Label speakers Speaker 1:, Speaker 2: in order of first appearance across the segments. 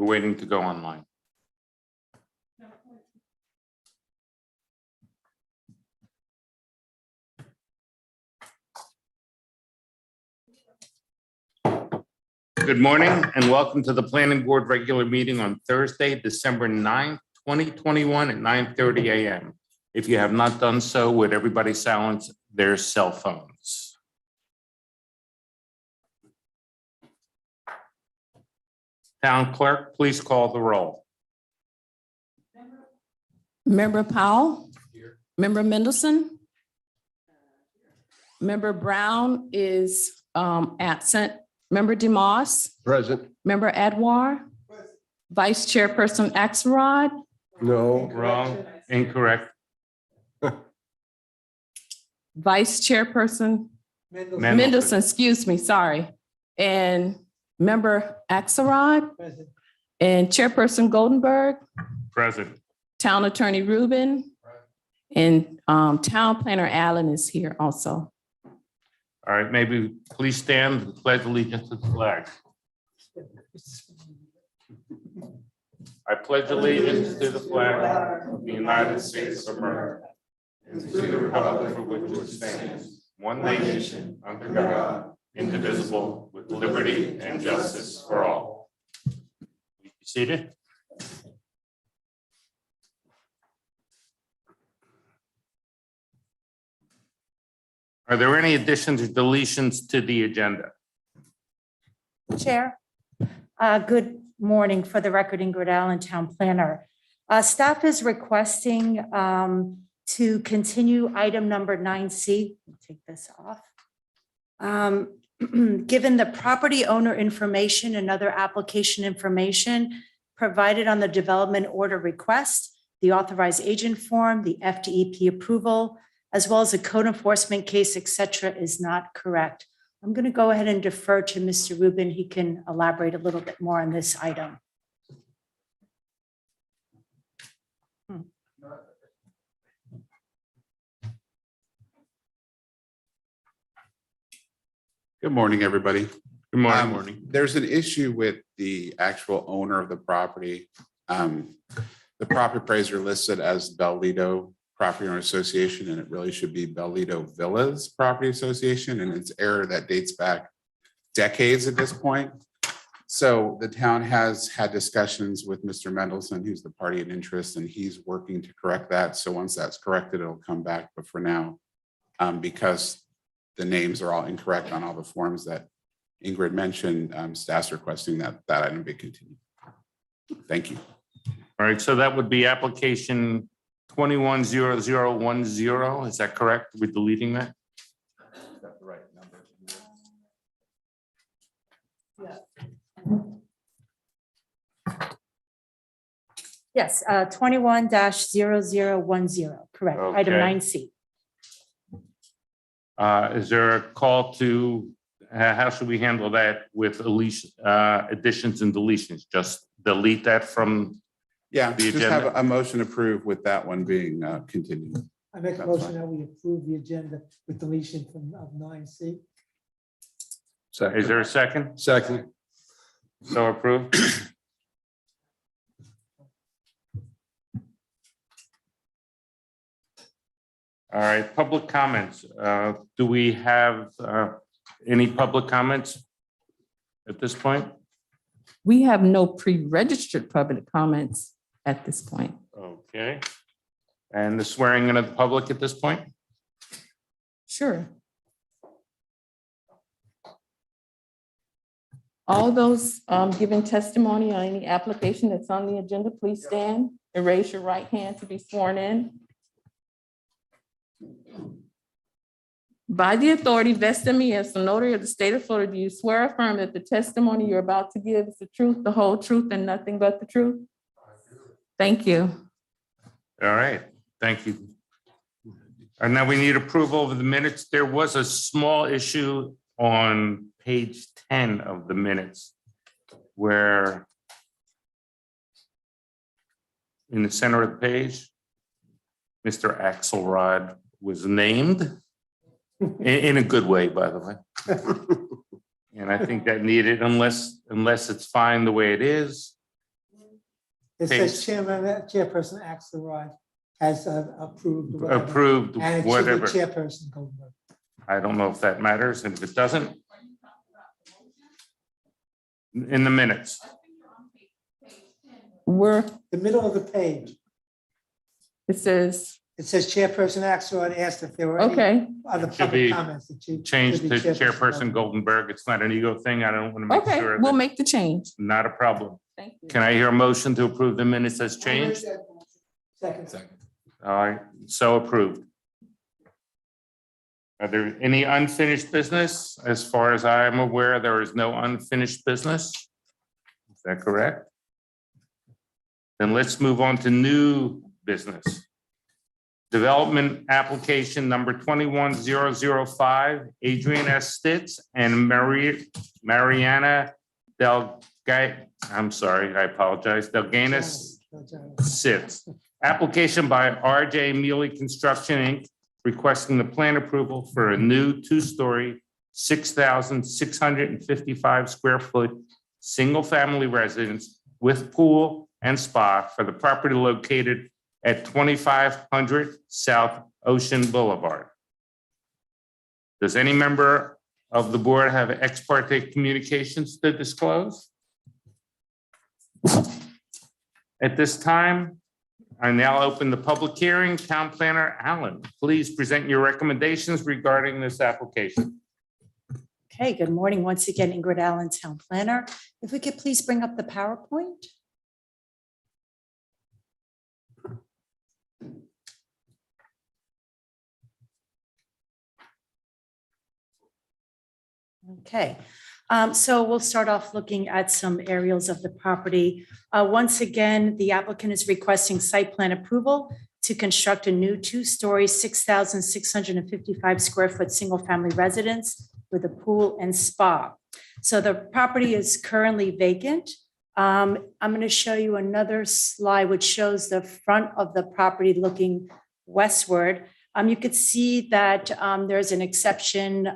Speaker 1: We're waiting to go online. Good morning and welcome to the Planning Board regular meeting on Thursday, December 9th, 2021 at 9:30 a.m. If you have not done so, would everybody silence their cell phones? Town clerk, please call the roll.
Speaker 2: Member Powell. Here. Member Mendelson. Member Brown is absent. Member DeMoss.
Speaker 3: Present.
Speaker 2: Member Edouard. Vice Chairperson Axelrod.
Speaker 3: No.
Speaker 1: Wrong, incorrect.
Speaker 2: Vice Chairperson Mendelson, excuse me, sorry. And Member Axelrod.
Speaker 3: Present.
Speaker 2: And Chairperson Goldenberg.
Speaker 1: Present.
Speaker 2: Town Attorney Rubin. And Town Planner Allen is here also.
Speaker 1: All right, maybe please stand and pledge allegiance to the flag. I pledge allegiance to the flag of the United States of America and to the republic for which it stands, one nation, under God, indivisible, with liberty and justice for all. Be seated. Are there any additions or deletions to the agenda?
Speaker 4: Chair, good morning. For the record, Ingrid Allen, Town Planner. Staff is requesting to continue item number 9C. Take this off. Given the property owner information and other application information provided on the development order request, the authorized agent form, the FDEP approval, as well as a code enforcement case, et cetera, is not correct. I'm going to go ahead and defer to Mr. Rubin. He can elaborate a little bit more on this item.
Speaker 5: Good morning, everybody.
Speaker 1: Good morning.
Speaker 5: There's an issue with the actual owner of the property. The property appraiser listed as Bellito Property Owner Association, and it really should be Bellito Villas Property Association, and it's error that dates back decades at this point. So the town has had discussions with Mr. Mendelson, who's the party in interest, and he's working to correct that. So once that's corrected, it'll come back. But for now, because the names are all incorrect on all the forms that Ingrid mentioned, staff's requesting that item be continued. Thank you.
Speaker 1: All right, so that would be application 210010. Is that correct? We're deleting that?
Speaker 5: Is that the right number?
Speaker 4: Yes, 21-0010, correct. Item
Speaker 1: Okay.
Speaker 4: 9C.
Speaker 1: Is there a call to, how should we handle that with additions and deletions? Just delete that from,
Speaker 5: Yeah,
Speaker 1: The
Speaker 5: just have
Speaker 1: agenda?
Speaker 5: a motion approved with that one being continued.
Speaker 6: I make a
Speaker 5: That's
Speaker 6: motion
Speaker 5: fine.
Speaker 6: that we approve the agenda with deletion from 9C.
Speaker 1: is there a second?
Speaker 3: Second.
Speaker 1: So approved. All right, public comments. Do we have any public comments at this point?
Speaker 2: We have no pre-registered public comments at this point.
Speaker 1: Okay. And the swearing in of the public at this point?
Speaker 2: Sure. All those giving testimony on any application that's on the agenda, please stand and raise your right hand to be sworn in. By the authority vested in me as the notary of the state of Florida, do you swear or affirm that the testimony you're about to give is the truth, the whole truth, and nothing but the truth? Thank you.
Speaker 1: All right, thank you. And now we need approval of the minutes. There was a small issue on page 10 of the minutes where in the center of the page, Mr. Axelrod was named in a good way, by the way. And I think that needed, unless it's fine the way it is,
Speaker 6: It says Chairperson Axelrod has approved. whatever.
Speaker 1: approved,
Speaker 6: And it should be
Speaker 1: whatever.
Speaker 6: Chairperson Goldberg.
Speaker 1: I don't know if that matters, and if it doesn't. In the minutes,
Speaker 2: We're,
Speaker 6: The middle of the page,
Speaker 2: it says,
Speaker 6: it says Chairperson Axelrod asked if there were any
Speaker 2: okay,
Speaker 6: other
Speaker 1: Should be
Speaker 6: public comments. It should-
Speaker 1: change
Speaker 6: should
Speaker 1: to
Speaker 6: be
Speaker 1: Chairperson Goldenberg. It's not an ego thing. I don't want to make
Speaker 2: okay,
Speaker 1: sure.
Speaker 2: we'll
Speaker 1: that-
Speaker 2: make the change.
Speaker 1: Not a problem.
Speaker 2: Thank you.
Speaker 1: Can I hear a motion to approve the minutes as changed?
Speaker 6: Second.
Speaker 1: All right, so approved. Are there any unfinished business? As far as I am aware, there is no unfinished business. Is that correct? Then let's move on to new business. Development application number 21005, Adrian S. Stitz and Mariana I'm sorry, I apologize, Delganis Sitz. Application by RJ Mealy Construction, Inc., requesting the plan approval for a new two-story, 6,655 square foot, single-family residence with pool and spa for the property located at 2500 South Ocean Boulevard. Does any member of the board have ex parte communications to disclose? At this time, I now open the public hearing. Town Planner Allen, please present your recommendations regarding this application.
Speaker 4: Okay, good morning. Once again, Ingrid Allen, Town Planner. If we could please bring up the PowerPoint. Okay, so we'll start off looking at some aerials of the property. Once again, the applicant is requesting site plan approval to construct a new two-story, 6,655 square foot, single-family residence with a pool and spa. So the property is currently vacant. I'm going to show you another slide which shows the front of the property looking westward. You could see that there's an exception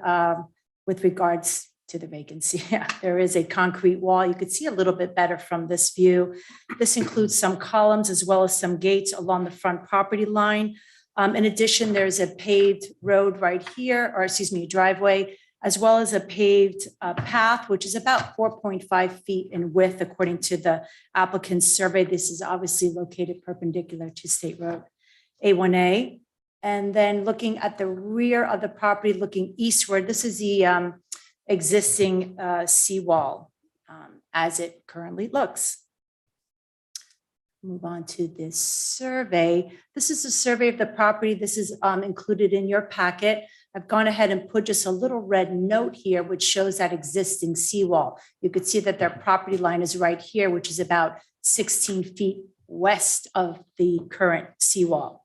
Speaker 4: with regards to the vacancy. There is a concrete wall. You could see a little bit better from this view. This includes some columns as well as some gates along the front property line. In addition, there's a paved road right here, or excuse me, driveway, as well as a paved path, which is about 4.5 feet in width, according to the applicant's survey. This is obviously located perpendicular to State Road A1A. And then looking at the rear of the property, looking eastward, this is the existing seawall as it currently looks. Move on to this survey. This is a survey of the property. This is included in your packet. I've gone ahead and put just a little red note here, which shows that existing seawall. You could see that their property line is right here, which is about 16 feet west of the current seawall.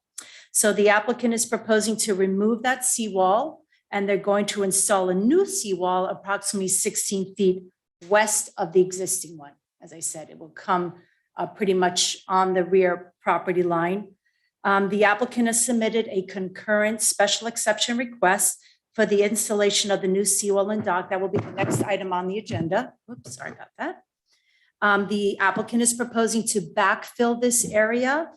Speaker 4: So the applicant is proposing to remove that seawall, and they're going to install a new seawall approximately 16 feet west of the existing one. As I said, it will come pretty much on the rear property line. The applicant has submitted a concurrent special exception request for the installation of the new seawall and dock. That will be the next item on the agenda. Oops, sorry about that. The applicant is proposing to backfill this area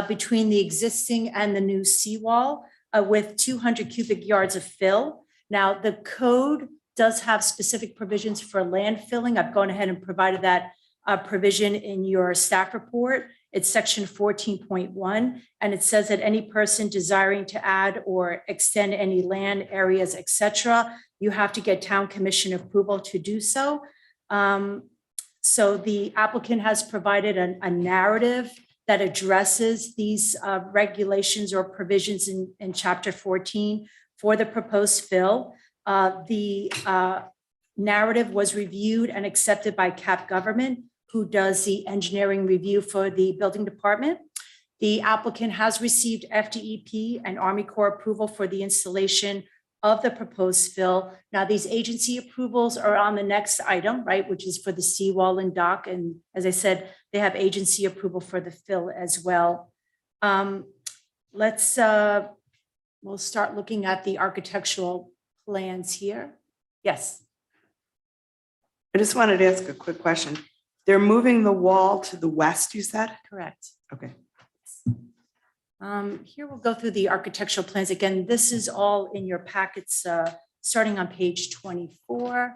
Speaker 4: between the existing and the new seawall with 200 cubic yards of fill. Now, the code does have specific provisions for landfilling. I've gone ahead and provided that provision in your staff report. It's section 14.1, and it says that any person desiring to add or extend any land areas, etc., you have to get town commission approval to do so. So the applicant has provided a narrative that addresses these regulations or provisions in chapter 14 for the proposed fill. The narrative was reviewed and accepted by CAP Government, who does the engineering review for the building department. The applicant has received FDEP and Army Corps approval for the installation of the proposed fill. Now, these agency approvals are on the next item, right, which is for the seawall and dock. And as I said, they have agency approval for the fill as well. We'll start looking at the architectural plans here. Yes.
Speaker 3: I just wanted to ask a quick question. They're moving the wall to the west, you said?
Speaker 4: Correct.
Speaker 3: Okay.
Speaker 4: Here we'll go through the architectural plans. Again, this is all in your packets, starting on page 24.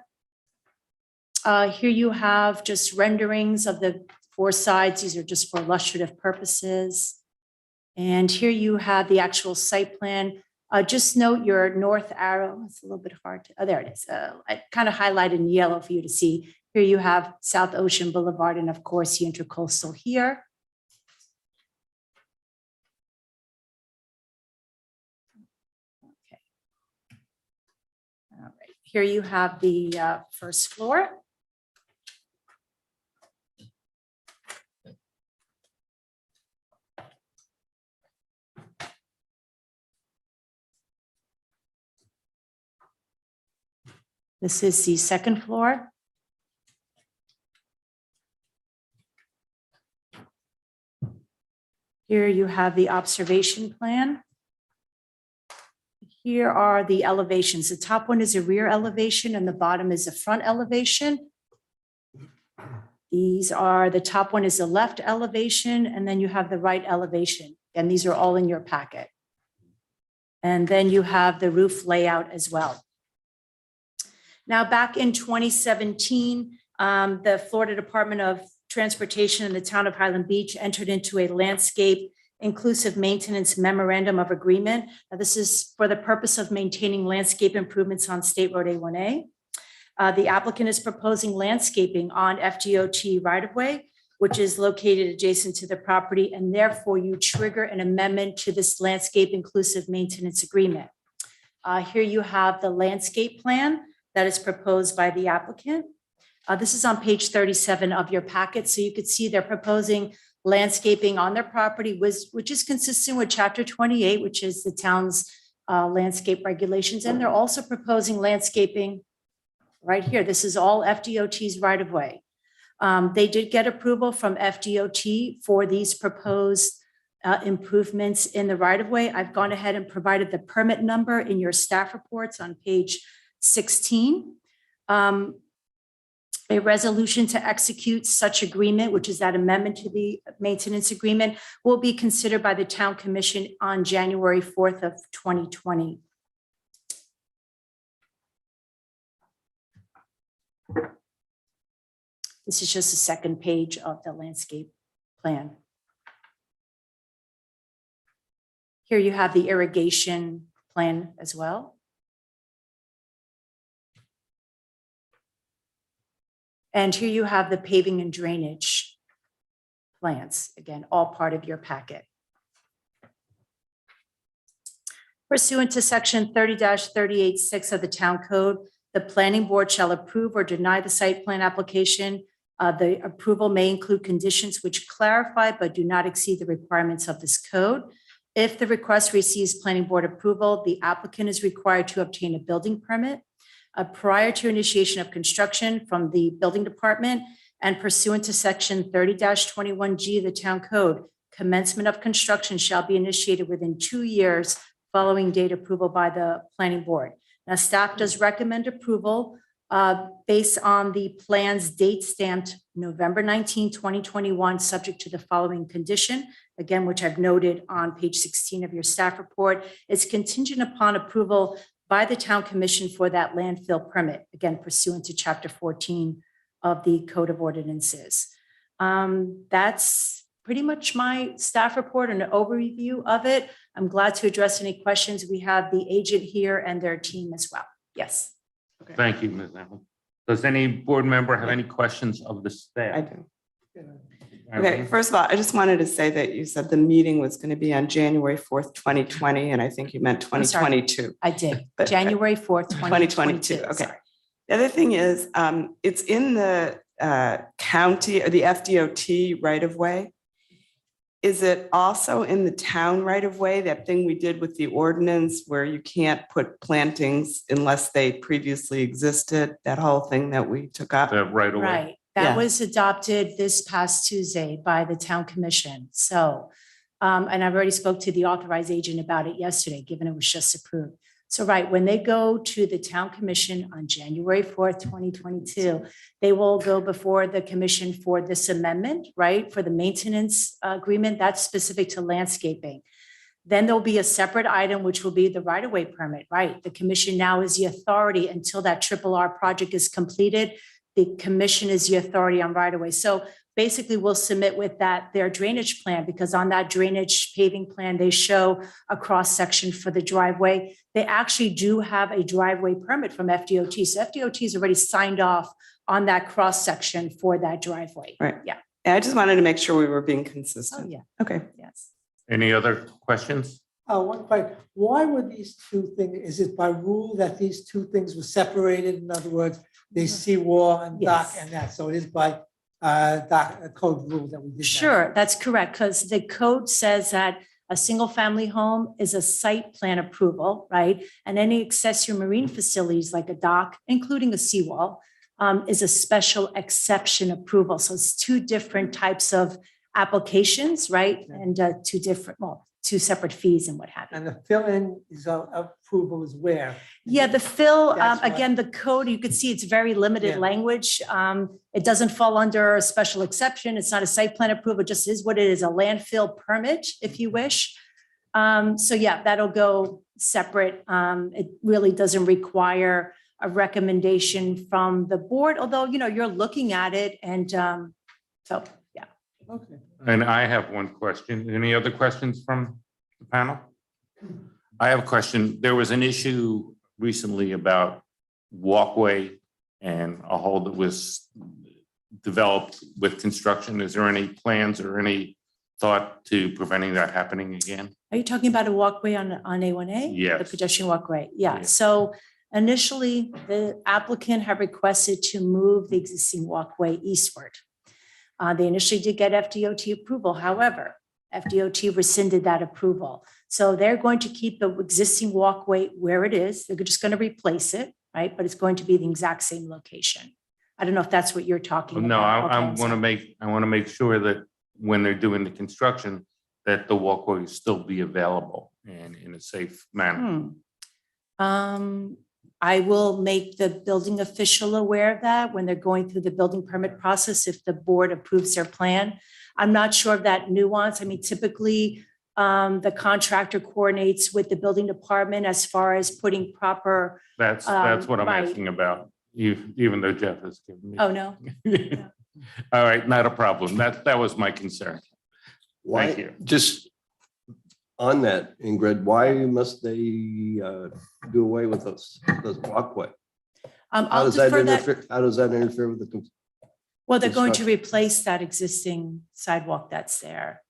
Speaker 4: Here you have just renderings of the four sides. These are just for illustrative purposes. And here you have the actual site plan. Just note your north arrow. It's a little bit hard to, oh, there it is. I kind of highlighted in yellow for you to see. Here you have South Ocean Boulevard and of course the Intercoastal here. Okay. All right. Here you have the first floor. This is the second floor. Here you have the observation plan. Here are the elevations. The top one is a rear elevation and the bottom is a front elevation. These are, the top one is the left elevation and then you have the right elevation. And these are all in your packet. And then you have the roof layout as well. Now, back in 2017, the Florida Department of Transportation and the town of Highland Beach entered into a landscape inclusive maintenance memorandum of agreement. Now, this is for the purpose of maintaining landscape improvements on State Road A1A. The applicant is proposing landscaping on FDOT right-of-way, which is located adjacent to the property, and therefore you trigger an amendment to this landscape inclusive maintenance agreement. Here you have the landscape plan that is proposed by the applicant. This is on page 37 of your packet. So you could see they're proposing landscaping on their property, which is consistent with Chapter 28, which is the town's landscape regulations. And they're also proposing landscaping right here. This is all FDOT's right of way. They did get approval from FDOT for these proposed improvements in the right of way. I've gone ahead and provided the permit number in your staff reports on page 16. A resolution to execute such agreement, which is that amendment to the maintenance agreement, will be considered by the town commission on January 4th of 2020. This is just the second page of the landscape plan. Here you have the irrigation plan as well. And here you have the paving and drainage plans, again, all part of your packet. Pursuant to section 30-38(6) of the town code, the planning board shall approve or deny the site plan application. The approval may include conditions which clarify but do not exceed the requirements of this code. If the request receives planning board approval, the applicant is required to obtain a building permit prior to initiation of construction from the building department, and pursuant to section 30-21G of the town code, commencement of construction shall be initiated within 2 years following date approval by the planning board. Now, staff does recommend approval based on the plan's date stamped November 19, 2021, subject to the following condition, again, which I've noted on page 16 of your staff report. It's contingent upon approval by the town commission for that landfill permit, again, pursuant to chapter 14 of the Code of Ordinances. That's pretty much my staff report and an overview of it. I'm glad to address any questions. We have the agent here and their team as well. Yes.
Speaker 3: Okay.
Speaker 1: Thank you, Ms. Allen. Does any board member have any questions of the staff?
Speaker 3: I do. Okay, first of all, I just wanted to say that you said the meeting was going to be on January 4th, 2020, and I think you meant
Speaker 4: I'm sorry.
Speaker 3: 2022.
Speaker 4: I did.
Speaker 3: But-
Speaker 4: January 4th,
Speaker 3: 2022. Okay.
Speaker 4: Sorry.
Speaker 3: The other thing is, it's in the county or the FDOT right of way. Is it also in the town right of way, that thing we did with the ordinance where you can't put plantings unless they previously existed, that whole thing that we took up?
Speaker 1: Right away.
Speaker 4: Right.
Speaker 3: Yeah.
Speaker 4: That was adopted this past Tuesday by the town commission. So, and I've already spoke to the authorized agent about it yesterday, given it was just approved. So right, when they go to the town commission on January 4th, 2022, they will go before the commission for this amendment, right? For the maintenance agreement, that's specific to landscaping. Then there'll be a separate item, which will be the right-of-way permit, right? The commission now is the authority until that R project is completed. The commission is the authority on right-of-way. So basically we'll submit with that their drainage plan, because on that drainage paving plan, they show a cross-section for the driveway. They actually do have a driveway permit from FDOT. So FDOT has already signed off on that cross-section for that driveway.
Speaker 3: Right.
Speaker 4: Yeah.
Speaker 3: And I just wanted to make sure we were being
Speaker 4: Oh,
Speaker 3: consistent.
Speaker 4: yeah.
Speaker 3: Okay.
Speaker 4: Yes.
Speaker 1: Any other questions?
Speaker 6: One question, why were these two things, is it by rule that these two things were separated? In other words, they seawall and dock
Speaker 4: Yes.
Speaker 6: and that, so it is by dock code rule that we did that.
Speaker 4: Sure, that's correct, because the code says that a single-family home is a site plan approval, right? And any accessory marine facilities like a dock, including a seawall, is a special exception approval. So it's two different types of applications, right? And two separate fees and what have you.
Speaker 6: And the fill-in is approval is where?
Speaker 4: Yeah, the fill,
Speaker 6: That's what-
Speaker 4: again, the code, you could see it's very limited
Speaker 6: Yeah.
Speaker 4: language. It doesn't fall under a special exception. It's not a site plan approval, it just is what it is, a landfill permit, if you wish. So yeah, that'll go separate. It really doesn't require a recommendation from the board, although, you're looking at it and so, yeah.
Speaker 6: Okay.
Speaker 1: And I have one question. Any other questions from the panel? I have a question. There was an issue recently about walkway and a hole that was developed with construction. Is there any plans or any thought to preventing that happening again?
Speaker 4: Are you talking about a walkway on A1A?
Speaker 1: Yes.
Speaker 4: The pedestrian walkway, yeah.
Speaker 1: Yeah.
Speaker 4: So initially, the applicant had requested to move the existing walkway eastward. They initially did get FDOT approval. However, FDOT rescinded that approval. So they're going to keep the existing walkway where it is. They're just going to replace it, right? But it's going to be the exact same location. I don't know if that's what you're talking about.
Speaker 1: No, I
Speaker 4: Okay,
Speaker 1: want to
Speaker 4: sorry.
Speaker 1: make sure that when they're doing the construction, that the walkway will still be available and in a safe manner.
Speaker 4: I will make the building official aware of that when they're going through the building permit process, if the board approves their plan. I'm not sure of that nuance. I mean, typically, the contractor coordinates with the building department as far as putting proper,
Speaker 1: That's what I'm
Speaker 4: right.
Speaker 1: asking about, even though Jeff has given me.
Speaker 4: oh, no.
Speaker 1: All right, not a problem. That was my concern. Thank you.
Speaker 7: Just on that, Ingrid, why must they do away with those walkway? How
Speaker 4: I'll
Speaker 7: does that
Speaker 4: defer that.
Speaker 7: interfere, how does that interfere with the?
Speaker 4: Well, they're going to replace that existing sidewalk that's there.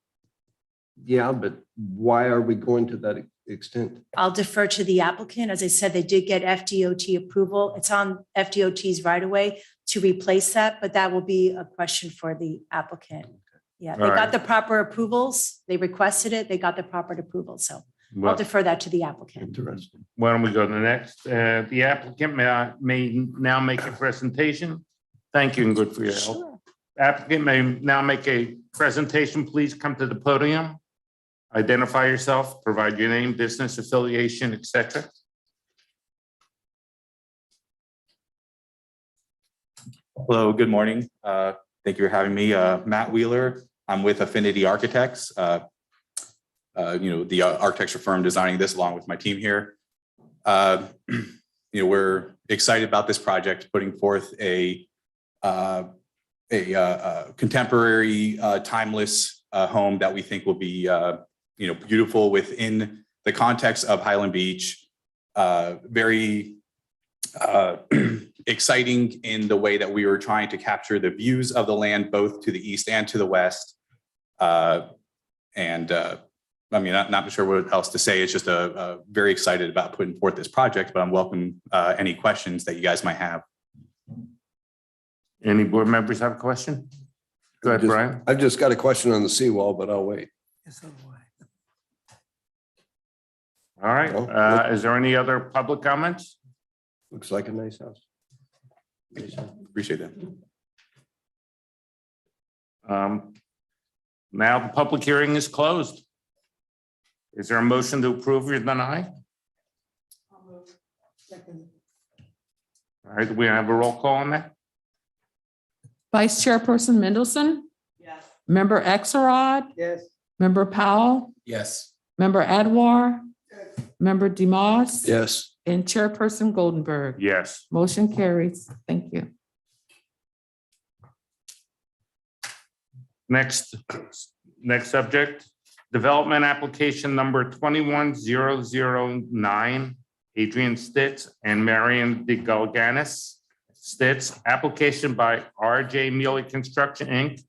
Speaker 7: Yeah, but why are we going to that extent?
Speaker 4: I'll defer to the applicant. As I said, they did get FDOT approval. It's on FDOT's right of way to replace that, but that will be a question for the applicant. Yeah, they
Speaker 1: All
Speaker 4: got
Speaker 1: right.
Speaker 4: the proper approvals. They requested it. They got the proper approval. So I'll
Speaker 1: Well,
Speaker 4: defer that to the applicant.
Speaker 7: Interesting.
Speaker 1: why don't we go to the next? The applicant may now make a presentation. Thank you and good for your help.
Speaker 4: Sure.
Speaker 1: Applicant may now make a presentation. Please come to the podium. Identify yourself, provide your name, business affiliation, etc.
Speaker 8: Hello, good morning. Thank you for having me. Matt Wheeler. I'm with Affinity Architects. The architecture firm designing this along with my team here. We're excited about this project, putting forth a contemporary, timeless home that we think will be, beautiful within the context of Highland Beach. Very exciting in the way that we were trying to capture the views of the land, both to the east and to the west. I'm not sure what else to say. It's just very excited about putting forth this project, but I'm welcome any questions that you guys might have.
Speaker 1: Any board members have a question? Go ahead, Brian.
Speaker 7: I've just got a question on the seawall, but I'll wait.
Speaker 6: Yes, so do I.
Speaker 1: All right.
Speaker 7: No.
Speaker 1: Is there any other public comments?
Speaker 7: Looks like a nice house.
Speaker 8: Appreciate that.
Speaker 1: Now the public hearing is closed. Is there a motion to approve or deny?
Speaker 6: Second.
Speaker 1: All right, we have a roll call on that?
Speaker 2: Vice Chairperson Mendelson,
Speaker 3: Yes.
Speaker 2: Member Axelrod,
Speaker 6: Yes.
Speaker 2: Member Powell,
Speaker 8: Yes.
Speaker 2: Member Adwar, Member Demas.
Speaker 7: Yes.
Speaker 2: And Chairperson Goldenberg.
Speaker 1: Yes.
Speaker 2: Motion carries. Thank you.
Speaker 1: Next subject, development application number 21009, Adrian Stitz and Marion De Galganis Stitz, application by RJ Mealy Construction, Inc.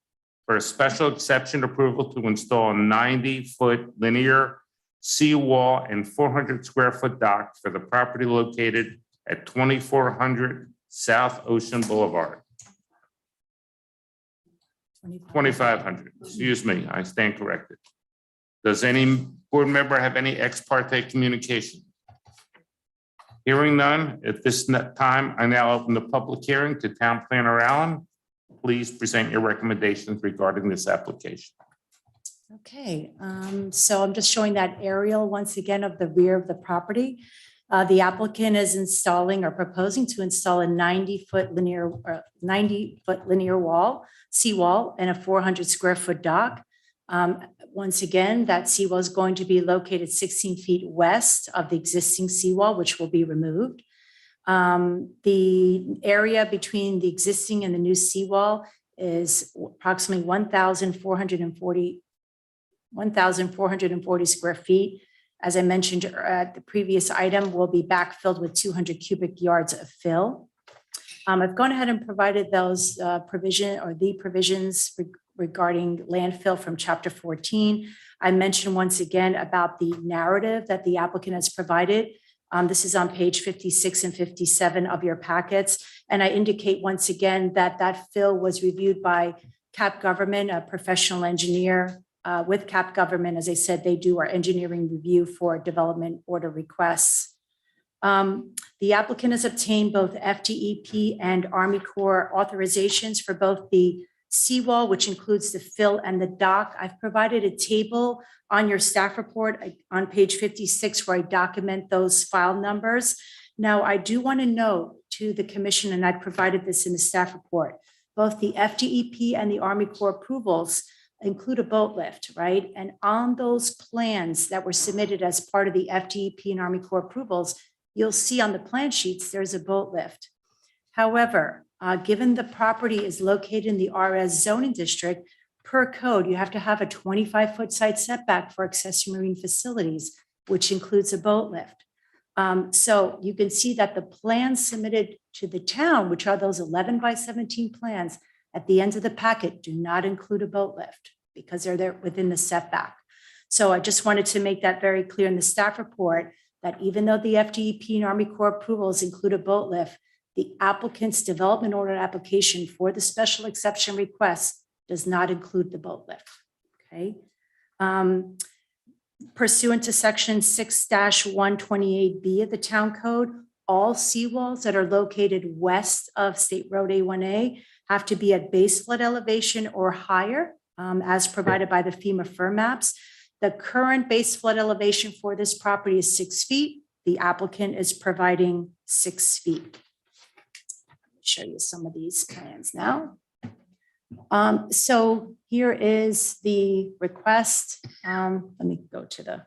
Speaker 1: for a special exception approval to install a 90-foot linear seawall and 400 square foot dock for the property located at 2400 South Ocean Boulevard. 2500, excuse me, I stand corrected. Does any board member have any ex parte communication? Hearing none, at this time, I now open the public hearing to Town Planner Allen. Please present your recommendations regarding this application.
Speaker 4: Okay, so I'm just showing that aerial once again of the rear of the property. The applicant is installing or proposing to install a 90-foot linear wall, seawall, and a 400 square foot dock. Once again, that seawall is going to be located 16 feet west of the existing seawall, which will be removed. The area between the existing and the new seawall is approximately 1,440 square feet. As I mentioned at the previous item, will be backfilled with 200 cubic yards of fill. I've gone ahead and provided those provisions regarding landfill from Chapter 14. I mentioned once again about the narrative that the applicant has provided. This is on page 56 and 57 of your packets. And I indicate once again that that fill was reviewed by Cap Government, a professional engineer. With Cap Government, as I said, they do our engineering review for development order requests. The applicant has obtained both FDEP and Army Corps authorizations for both the seawall, which includes the fill and the dock. I've provided a table on your staff report on page 56 where I document those file numbers. Now, I do want to note to the commission, and I provided this in the staff report, both the FDEP and the Army Corps approvals include a boat lift, right? And on those plans that were submitted as part of the FDEP and Army Corps approvals, you'll see on the plan sheets, there's a boat lift. However, given the property is located in the RS zoning district, per code, you have to have a 25-foot side setback for accessory marine facilities, which includes a boat lift. So you can see that the plans submitted to the town, which are those 11 by 17 plans, at the end of the packet do not include a boat lift because they're there within the setback. So I just wanted to make that very clear in the staff report that even though the FDEP and Army Corps approvals include a boat lift, the applicant's development order application for the special exception request does not include the boat lift, okay? Pursuant to section 6-128B of the town code, all seawalls that are located west of State Road A1A have to be at base flood elevation or higher, as provided by the FEMA firm maps. The current base flood elevation for this property is 6 feet. The applicant is providing 6 feet. Let me show you some of these plans now. So here is the request. Let me go to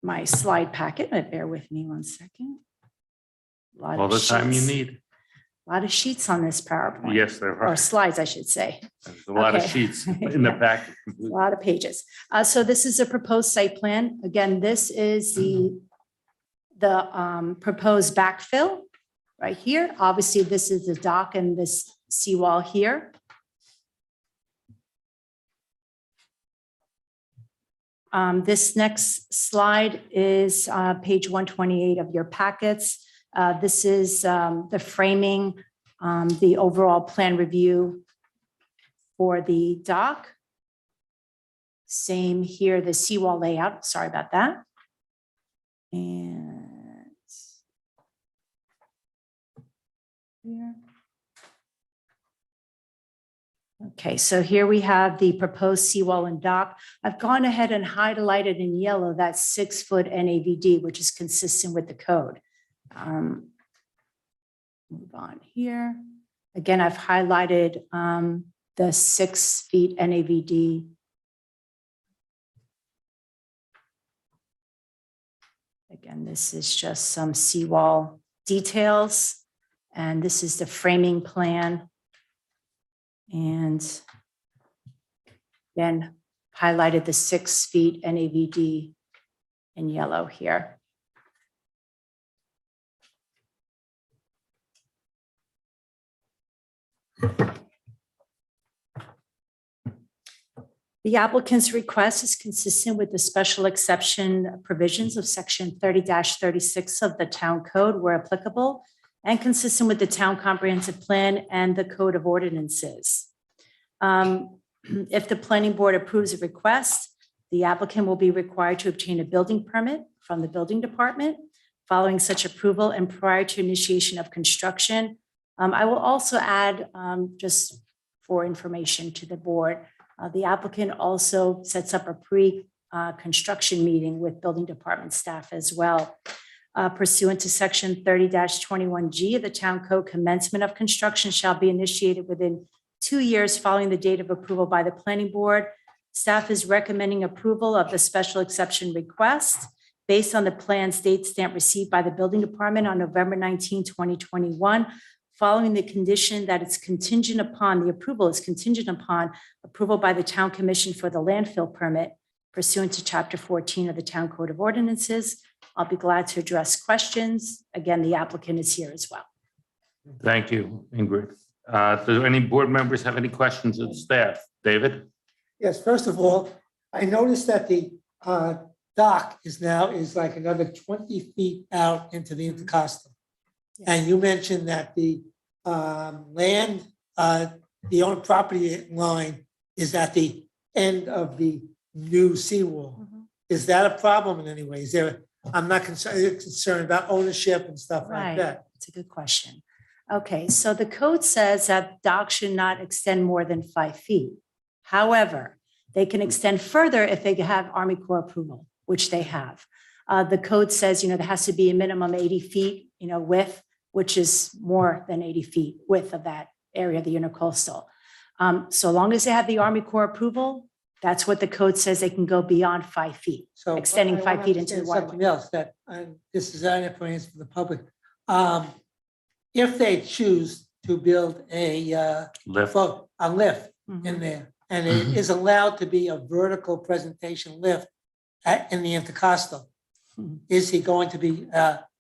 Speaker 4: my slide packet. Bear with me one second.
Speaker 1: All the time you need.
Speaker 4: A lot of sheets on this PowerPoint.
Speaker 1: Yes, there
Speaker 4: Or
Speaker 1: are.
Speaker 4: slides, I should say.
Speaker 1: There's a lot of
Speaker 4: Okay.
Speaker 1: sheets in the back.
Speaker 4: A lot of pages. So this is a proposed site plan. Again, this is the proposed backfill right here. Obviously, this is the dock and this seawall here. This next slide is page 128 of your packets. This is the framing, the overall plan review for the dock. Same here, the seawall layout. Sorry about that. And here. Okay, so here we have the proposed seawall and dock. I've gone ahead and highlighted in yellow that 6-foot NAVD, which is consistent with the code. Move on here. Again, I've highlighted the 6 feet NAVD. Again, this is just some seawall details, and this is the framing plan. And then highlighted the 6 feet NAVD in yellow here. The applicant's request is consistent with the special exception provisions of section 30-36 of the town code where applicable, and consistent with the town comprehensive plan and the code of ordinances. If the planning board approves a request, the applicant will be required to obtain a building permit from the building department. Following such approval and prior to initiation of construction, I will also add, just for information to the board, the applicant also sets up a pre-construction meeting with building department staff as well. Pursuant to section 30-21G of the town code, commencement of construction shall be initiated within 2 years following the date of approval by the planning board. Staff is recommending approval of the special exception request based on the plan's date stamp received by the building department on November 19, 2021, following the condition that it's contingent upon, the approval is contingent upon approval by the town commission for the landfill permit pursuant to chapter 14 of the town code of ordinances. I'll be glad to address questions. Again, the applicant is here as well.
Speaker 1: Thank you, Ingrid. Do any board members have any questions of the staff? David?
Speaker 6: Yes, first of all, I noticed that the dock is like another 20 feet out into the intercoastal. And you mentioned that the land, the owned property line is at the end of the new seawall. Is that a problem in any way? Is there, I'm not concerned about ownership and stuff like
Speaker 4: Right.
Speaker 6: that.
Speaker 4: It's a good question. Okay, so the code says that docks should not extend more than 5 feet. However, they can extend further if they have Army Corps approval, which they have. The code says, there has to be a minimum 80 feet, width, which is more than 80 feet width of that area, the intercoastal. So long as they have the Army Corps approval, that's what the code says. They can go beyond 5 feet,
Speaker 6: So
Speaker 4: extending
Speaker 6: I
Speaker 4: 5
Speaker 6: wanna
Speaker 4: feet into the
Speaker 6: understand
Speaker 4: waterway.
Speaker 6: something else that, and this is an information for the public. If they choose to build a
Speaker 1: Lift.
Speaker 6: a lift
Speaker 4: Mhm.
Speaker 6: in there, and it is allowed to be a vertical presentation lift in the intercoastal,
Speaker 4: Mhm.
Speaker 6: is he going to be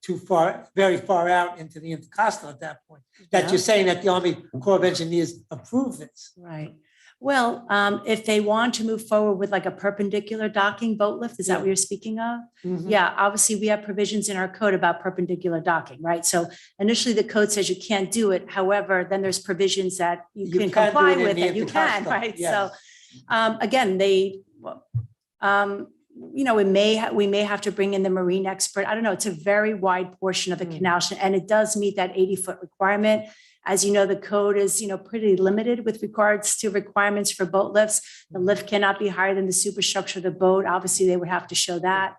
Speaker 6: too far, very far out into the intercoastal at that point? That
Speaker 4: Yeah.
Speaker 6: you're saying that the Army Corps of Engineers approve this?
Speaker 4: Right. Well, if they want to move forward with like a perpendicular docking boat lift, is that what you're speaking of?
Speaker 6: Mhm.
Speaker 4: Yeah, obviously we have provisions in our code about perpendicular docking, right? So initially the code says you can't do it. However, then there's provisions that you
Speaker 6: You
Speaker 4: can
Speaker 6: can do
Speaker 4: comply
Speaker 6: it in
Speaker 4: with
Speaker 6: the
Speaker 4: and you can,
Speaker 6: intercoastal,
Speaker 4: right?
Speaker 6: yes.
Speaker 4: So again, we may have to bring in the marine expert. I don't know. It's a very wide portion of the canal, and it does meet that 80-foot requirement. As you know, the code is, pretty limited with regards to requirements for boat lifts. The lift cannot be higher than the superstructure of the boat. Obviously, they would have to show that.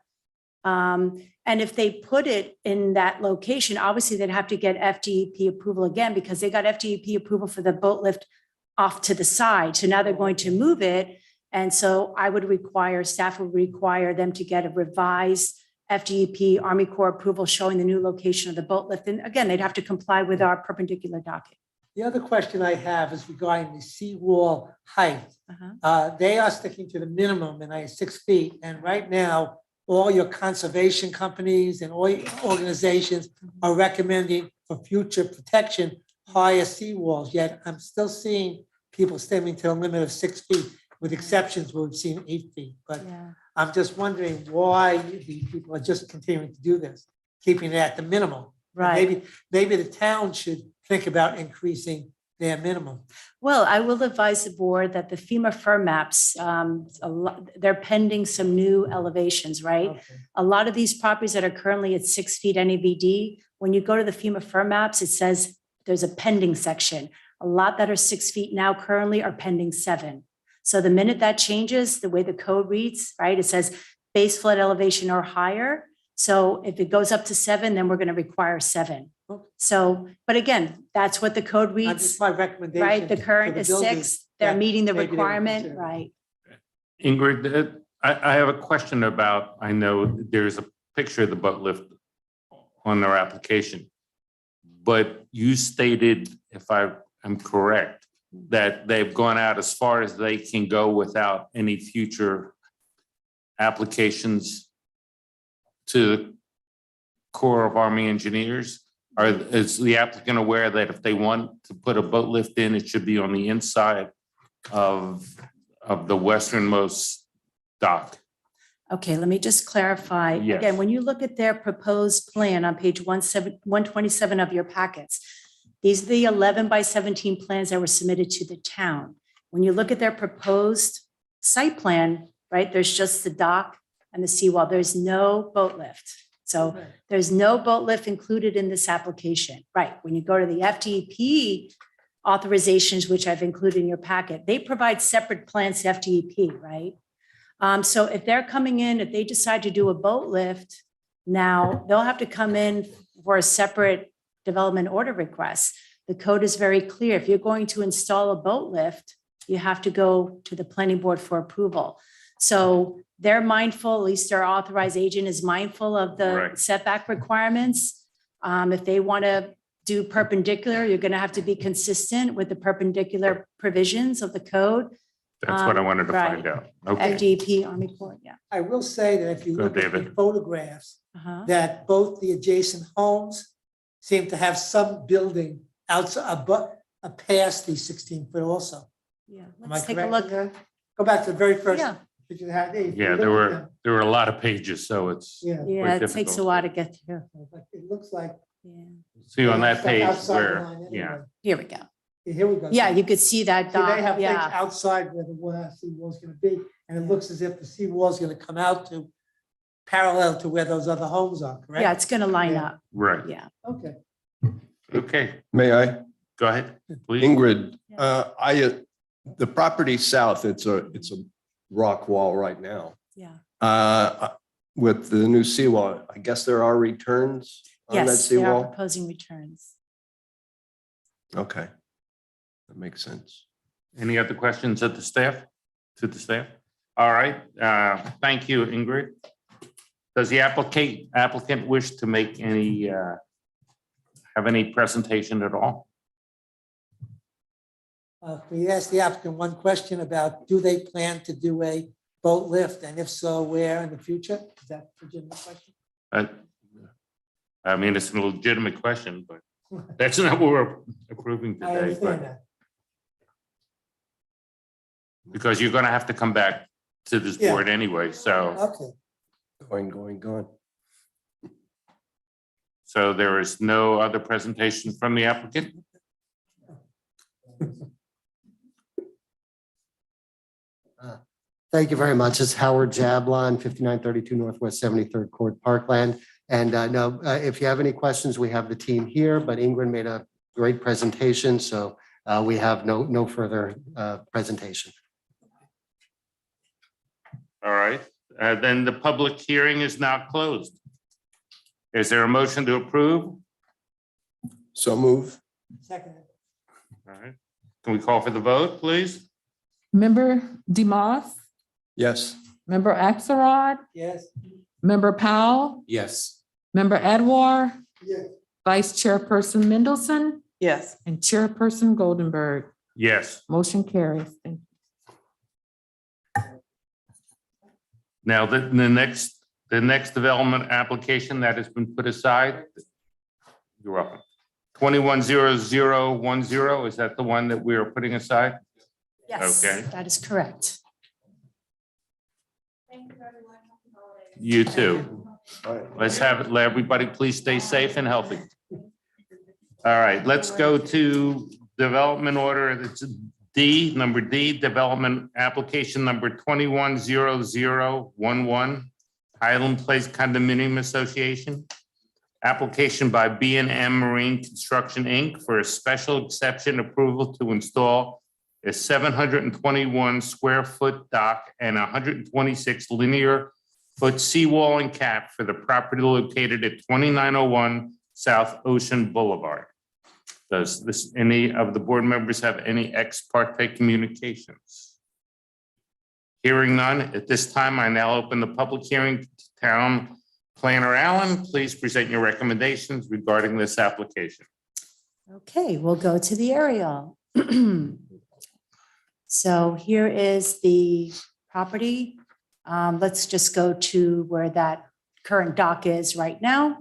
Speaker 4: And if they put it in that location, obviously they'd have to get FDEP approval again because they got FDEP approval for the boat lift off to the side. So now they're going to move it. And so staff would require them to get a revised FDEP Army Corps approval showing the new location of the boat lift. And again, they'd have to comply with our perpendicular docking.
Speaker 6: The other question I have is regarding the seawall height. They are sticking to the minimum, and 6 feet. And right now, all your conservation companies and all your organizations are recommending for future protection, higher seawalls. Yet I'm still seeing people stemming to a limit of 6 feet, with exceptions where we've seen 8 feet. But
Speaker 4: Yeah.
Speaker 6: I'm just wondering why these people are just continuing to do this, keeping it at the minimum.
Speaker 4: Right.
Speaker 6: Maybe the town should think about increasing their minimum.
Speaker 4: Well, I will advise the board that the FEMA firm maps, they're pending some new elevations, right?
Speaker 6: Okay.
Speaker 4: A lot of these properties that are currently at 6 feet NAVD, when you go to the FEMA firm maps, it says there's a pending section. A lot that are 6 feet now currently are pending 7. So the minute that changes, the way the code reads, right, it says base flood elevation or higher. So if it goes up to 7, then we're going to require 7. So, but again, that's what the code
Speaker 6: That's
Speaker 4: reads,
Speaker 6: just my recommendation.
Speaker 4: right? The
Speaker 6: to
Speaker 4: current is
Speaker 6: builders
Speaker 4: 6. They're
Speaker 6: that
Speaker 4: meeting the
Speaker 6: maybe they would
Speaker 4: requirement,
Speaker 6: consider.
Speaker 4: right?
Speaker 1: Ingrid, I have a question about, I know there's a picture of the boat lift on their application. But you stated, if I'm correct, that they've gone out as far as they can go without any future applications to the Corps of Army Engineers. Is the applicant aware that if they want to put a boat lift in, it should be on the inside of the westernmost dock?
Speaker 4: Okay, let me just clarify.
Speaker 1: Yes.
Speaker 4: Again, when you look at their proposed plan on page 127 of your packets, these are the 11 by 17 plans that were submitted to the town. When you look at their proposed site plan, right, there's just the dock and the seawall. There's no boat lift. So there's no boat lift included in this application, right? When you go to the FDEP authorizations, which I've included in your packet, they provide separate plans to FDEP, right? So if they're coming in, if they decide to do a boat lift, now they'll have to come in for a separate development order request. The code is very clear. If you're going to install a boat lift, you have to go to the planning board for approval. So they're mindful, at least their authorized agent is mindful of the
Speaker 1: Right.
Speaker 4: setback requirements. If they want to do perpendicular, you're going to have to be consistent with the perpendicular provisions of the code.
Speaker 1: That's what I wanted to find
Speaker 4: Right.
Speaker 1: out. Okay,
Speaker 4: FDP, Army Corps, yeah.
Speaker 6: I will say that if you
Speaker 1: Go,
Speaker 6: look at the
Speaker 1: David.
Speaker 6: photographs,
Speaker 4: Uh-huh.
Speaker 6: that both the adjacent homes seem to have some building outside, past the 16-foot also.
Speaker 4: Yeah,
Speaker 6: Am I
Speaker 4: let's take a
Speaker 6: correct
Speaker 4: look.
Speaker 6: in that? Go back to the very first
Speaker 4: Yeah,
Speaker 6: picture. That had. If you
Speaker 1: yeah,
Speaker 6: look
Speaker 1: there
Speaker 6: at them,
Speaker 1: were a lot of pages, so it's.
Speaker 6: Yeah,
Speaker 4: yeah, it takes
Speaker 1: difficult.
Speaker 4: a while to get through.
Speaker 6: but it looks like.
Speaker 4: Yeah,
Speaker 1: See on that
Speaker 6: stuff
Speaker 1: page
Speaker 6: outside the
Speaker 1: where,
Speaker 6: line
Speaker 1: yeah,
Speaker 6: anyway.
Speaker 4: here we go.
Speaker 6: Here we go.
Speaker 4: Yeah, you could see that
Speaker 6: See, they
Speaker 4: dock,
Speaker 6: have things
Speaker 4: yeah.
Speaker 6: outside where the seawall's gonna be, and it looks as if the seawall's gonna come out to parallel to where those other homes are, correct?
Speaker 4: Yeah, it's gonna line
Speaker 6: Yeah.
Speaker 4: up,
Speaker 1: right.
Speaker 4: yeah.
Speaker 6: Okay.
Speaker 1: Okay,
Speaker 7: May I?
Speaker 1: go ahead, please.
Speaker 7: Ingrid,
Speaker 4: Yeah.
Speaker 7: the property south, it's a rock wall right now.
Speaker 4: Yeah,
Speaker 7: With the new seawall, I guess there are returns on that
Speaker 4: yes, they are
Speaker 7: seawall?
Speaker 4: proposing returns.
Speaker 7: Okay. That makes sense.
Speaker 1: Any other questions at the staff, to the staff? All right, thank you, Ingrid. Does the applicant wish to make any, have any presentation at all?
Speaker 6: We asked the applicant one question about, do they plan to do a boat lift, and if so, where in the future? Is that a legitimate question?
Speaker 1: I mean, it's a legitimate question, but that's not what we're approving
Speaker 6: I
Speaker 1: today,
Speaker 6: understand
Speaker 1: but
Speaker 6: that.
Speaker 1: because you're gonna have to come back to this
Speaker 6: Yeah.
Speaker 1: board anyway, so,
Speaker 6: Okay.
Speaker 7: Going.
Speaker 1: so there is no other presentation from the applicant?
Speaker 9: Thank you very much. It's Howard Jablon, 5932 Northwest 73rd Court, Parkland. And no, if you have any questions, we have the team here, but Ingrid made a great presentation, so we have no further presentation.
Speaker 1: All right, then the public hearing is now closed. Is there a motion to approve?
Speaker 7: So move.
Speaker 6: Second.
Speaker 1: All right, can we call for the vote, please?
Speaker 2: Member Demoss,
Speaker 7: Yes.
Speaker 2: member Axelrod,
Speaker 6: Yes.
Speaker 2: member Powell,
Speaker 8: Yes.
Speaker 2: member Edouard,
Speaker 6: Yes.
Speaker 2: Vice Chairperson Mendelson,
Speaker 3: Yes.
Speaker 2: and Chairperson Goldenberg.
Speaker 1: Yes.
Speaker 2: Motion carries. Thank you.
Speaker 1: Now, the next development application that has been put aside. You're welcome. 210010, is that the one that we are putting aside?
Speaker 4: Yes,
Speaker 1: Okay.
Speaker 4: that is correct.
Speaker 1: You too. Let's have it, let everybody please stay safe and healthy. All right, let's go to development order. It's number D, development application number 210011, Highland Place Condominium Association. Application by B&M Marine Construction, Inc. for a special exception approval to install a 721 square foot dock and 126 linear foot seawall and cap for the property located at 2901 South Ocean Boulevard. Does any of the board members have any ex parte communications? Hearing none, at this time, I now open the public hearing to Town Planner Allen. Please present your recommendations regarding this application.
Speaker 4: Okay, we'll go to the aerial. So here is the property. Let's just go to where that current dock is right now.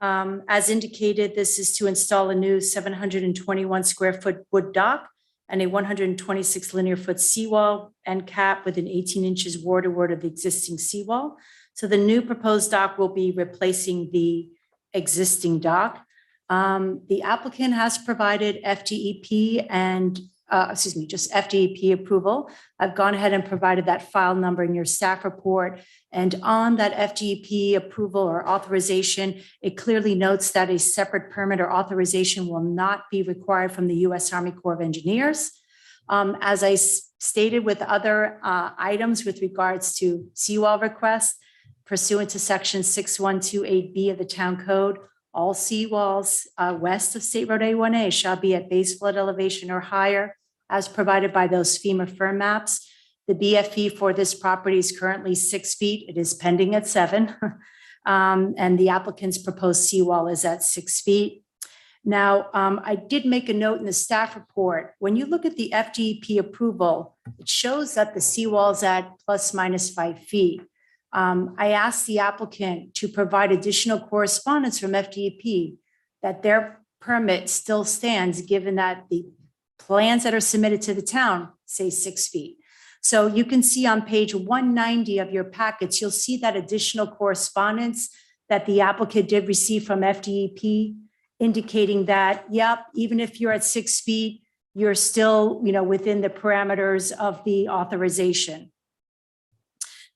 Speaker 4: As indicated, this is to install a new 721 square foot wood dock and a 126 linear foot seawall and cap within 18 inches waterward of the existing seawall. So the new proposed dock will be replacing the existing dock. The applicant has provided FDEP and just FDEP approval. I've gone ahead and provided that file number in your staff report. And on that FDEP approval or authorization, it clearly notes that a separate permit or authorization will not be required from the U.S. Army Corps of Engineers. As I stated with other items with regards to seawall requests, pursuant to section 6128B of the town code, all seawalls west of State Road A1A shall be at base flood elevation or higher as provided by those FEMA firm maps. The BFE for this property is currently 6 feet. It is pending at 7. And the applicant's proposed seawall is at 6 feet. Now, I did make a note in the staff report. When you look at the FDEP approval, it shows that the seawall is at plus minus 5 feet. I asked the applicant to provide additional correspondence from FDEP that their permit still stands, given that the plans that are submitted to the town say 6 feet. So you can see on page 190 of your packets, you'll see that additional correspondence that the applicant did receive from FDEP, indicating that, yep, even if you're at 6 feet, you're still, within the parameters of the authorization.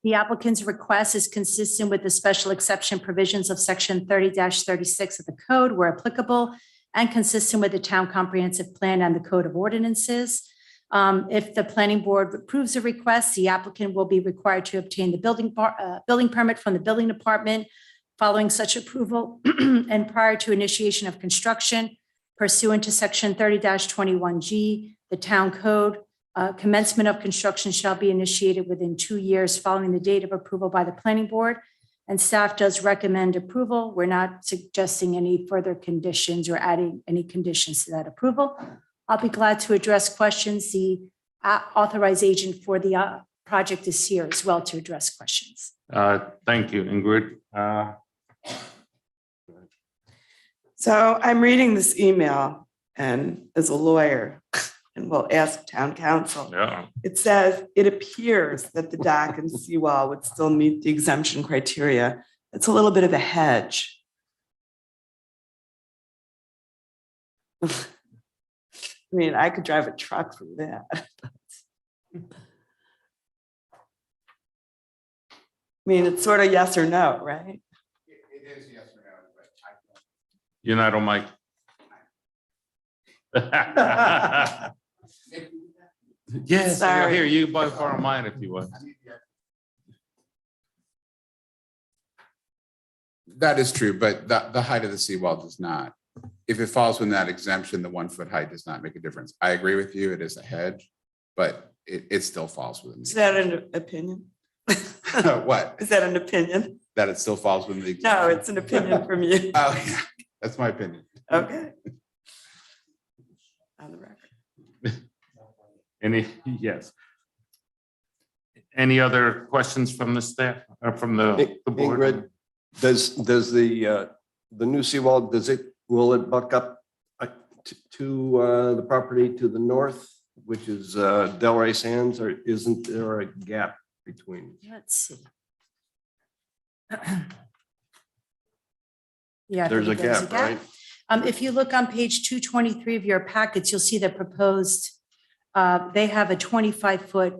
Speaker 4: The applicant's request is consistent with the special exception provisions of section 30-36 of the code where applicable and consistent with the town comprehensive plan and the code of ordinances. If the planning board approves the request, the applicant will be required to obtain the building permit from the building department following such approval and prior to initiation of construction pursuant to section 30-21G, the town code. Commencement of construction shall be initiated within 2 years following the date of approval by the planning board, and staff does recommend approval. We're not suggesting any further conditions or adding any conditions to that approval. I'll be glad to address questions. The authorized agent for the project is here as well to address questions.
Speaker 1: Thank you, Ingrid.
Speaker 3: So I'm reading this email, and as a lawyer, and we'll ask town council.
Speaker 1: Yeah.
Speaker 3: It says, it appears that the dock and seawall would still meet the exemption criteria. It's a little bit of a hedge. I mean, I could drive a truck through that. I mean, it's sort of yes or no, right?
Speaker 5: It is yes or no, but I don't.
Speaker 1: You're not on mic. Yes,
Speaker 3: Sorry.
Speaker 1: here, you can borrow mine if you want.
Speaker 5: That is true, but the height of the seawall does not. If it falls within that exemption, the 1 foot height does not make a difference. I agree with you, it is a hedge, but it still falls within.
Speaker 3: Is that an opinion?
Speaker 5: What?
Speaker 3: Is that an opinion?
Speaker 5: That it still falls within the.
Speaker 3: No,
Speaker 5: exemption?
Speaker 3: it's an opinion from you.
Speaker 5: Oh, yeah, that's my opinion.
Speaker 3: Okay. On the record.
Speaker 1: Yes. Any other questions from the staff or from the board?
Speaker 7: Ingrid, does the new seawall, will it buck up to the property to the north, which is Delray Sands, or isn't there a gap between?
Speaker 4: Let's see. Yeah, I
Speaker 7: There's a
Speaker 4: think
Speaker 7: gap, right?
Speaker 4: If you look on page 223 of your packets, you'll see the proposed, they have a 25-foot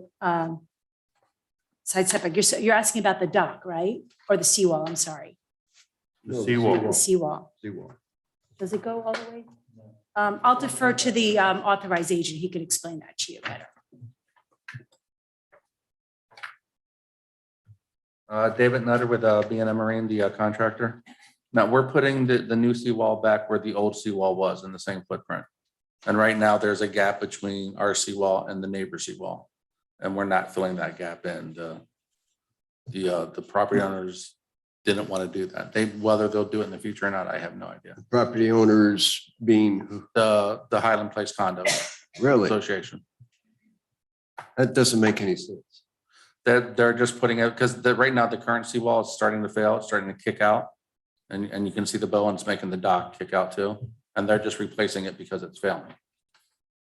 Speaker 4: side setback. You're asking about the dock, right? Or the seawall, I'm sorry.
Speaker 1: The seawall.
Speaker 4: The seawall.
Speaker 7: Seawall.
Speaker 4: Does it go all the way? I'll defer to the authorized agent. He can explain that to you better.
Speaker 10: David Nutter with B&M Marine, the contractor. Now, we're putting the new seawall back where the old seawall was in the same footprint. And right now, there's a gap between our seawall and the neighbor seawall. And we're not filling that gap in. The property owners didn't want to do that. Whether they'll do it in the future or not, I have no idea.
Speaker 7: Property owners being,
Speaker 10: The Highland Place Condo
Speaker 7: really,
Speaker 10: Association.
Speaker 7: that doesn't make any sense.
Speaker 10: They're just putting it, because right now the current seawall is starting to fail, it's starting to kick out. And you can see the bones making the dock kick out too. And they're just replacing it because it's failing.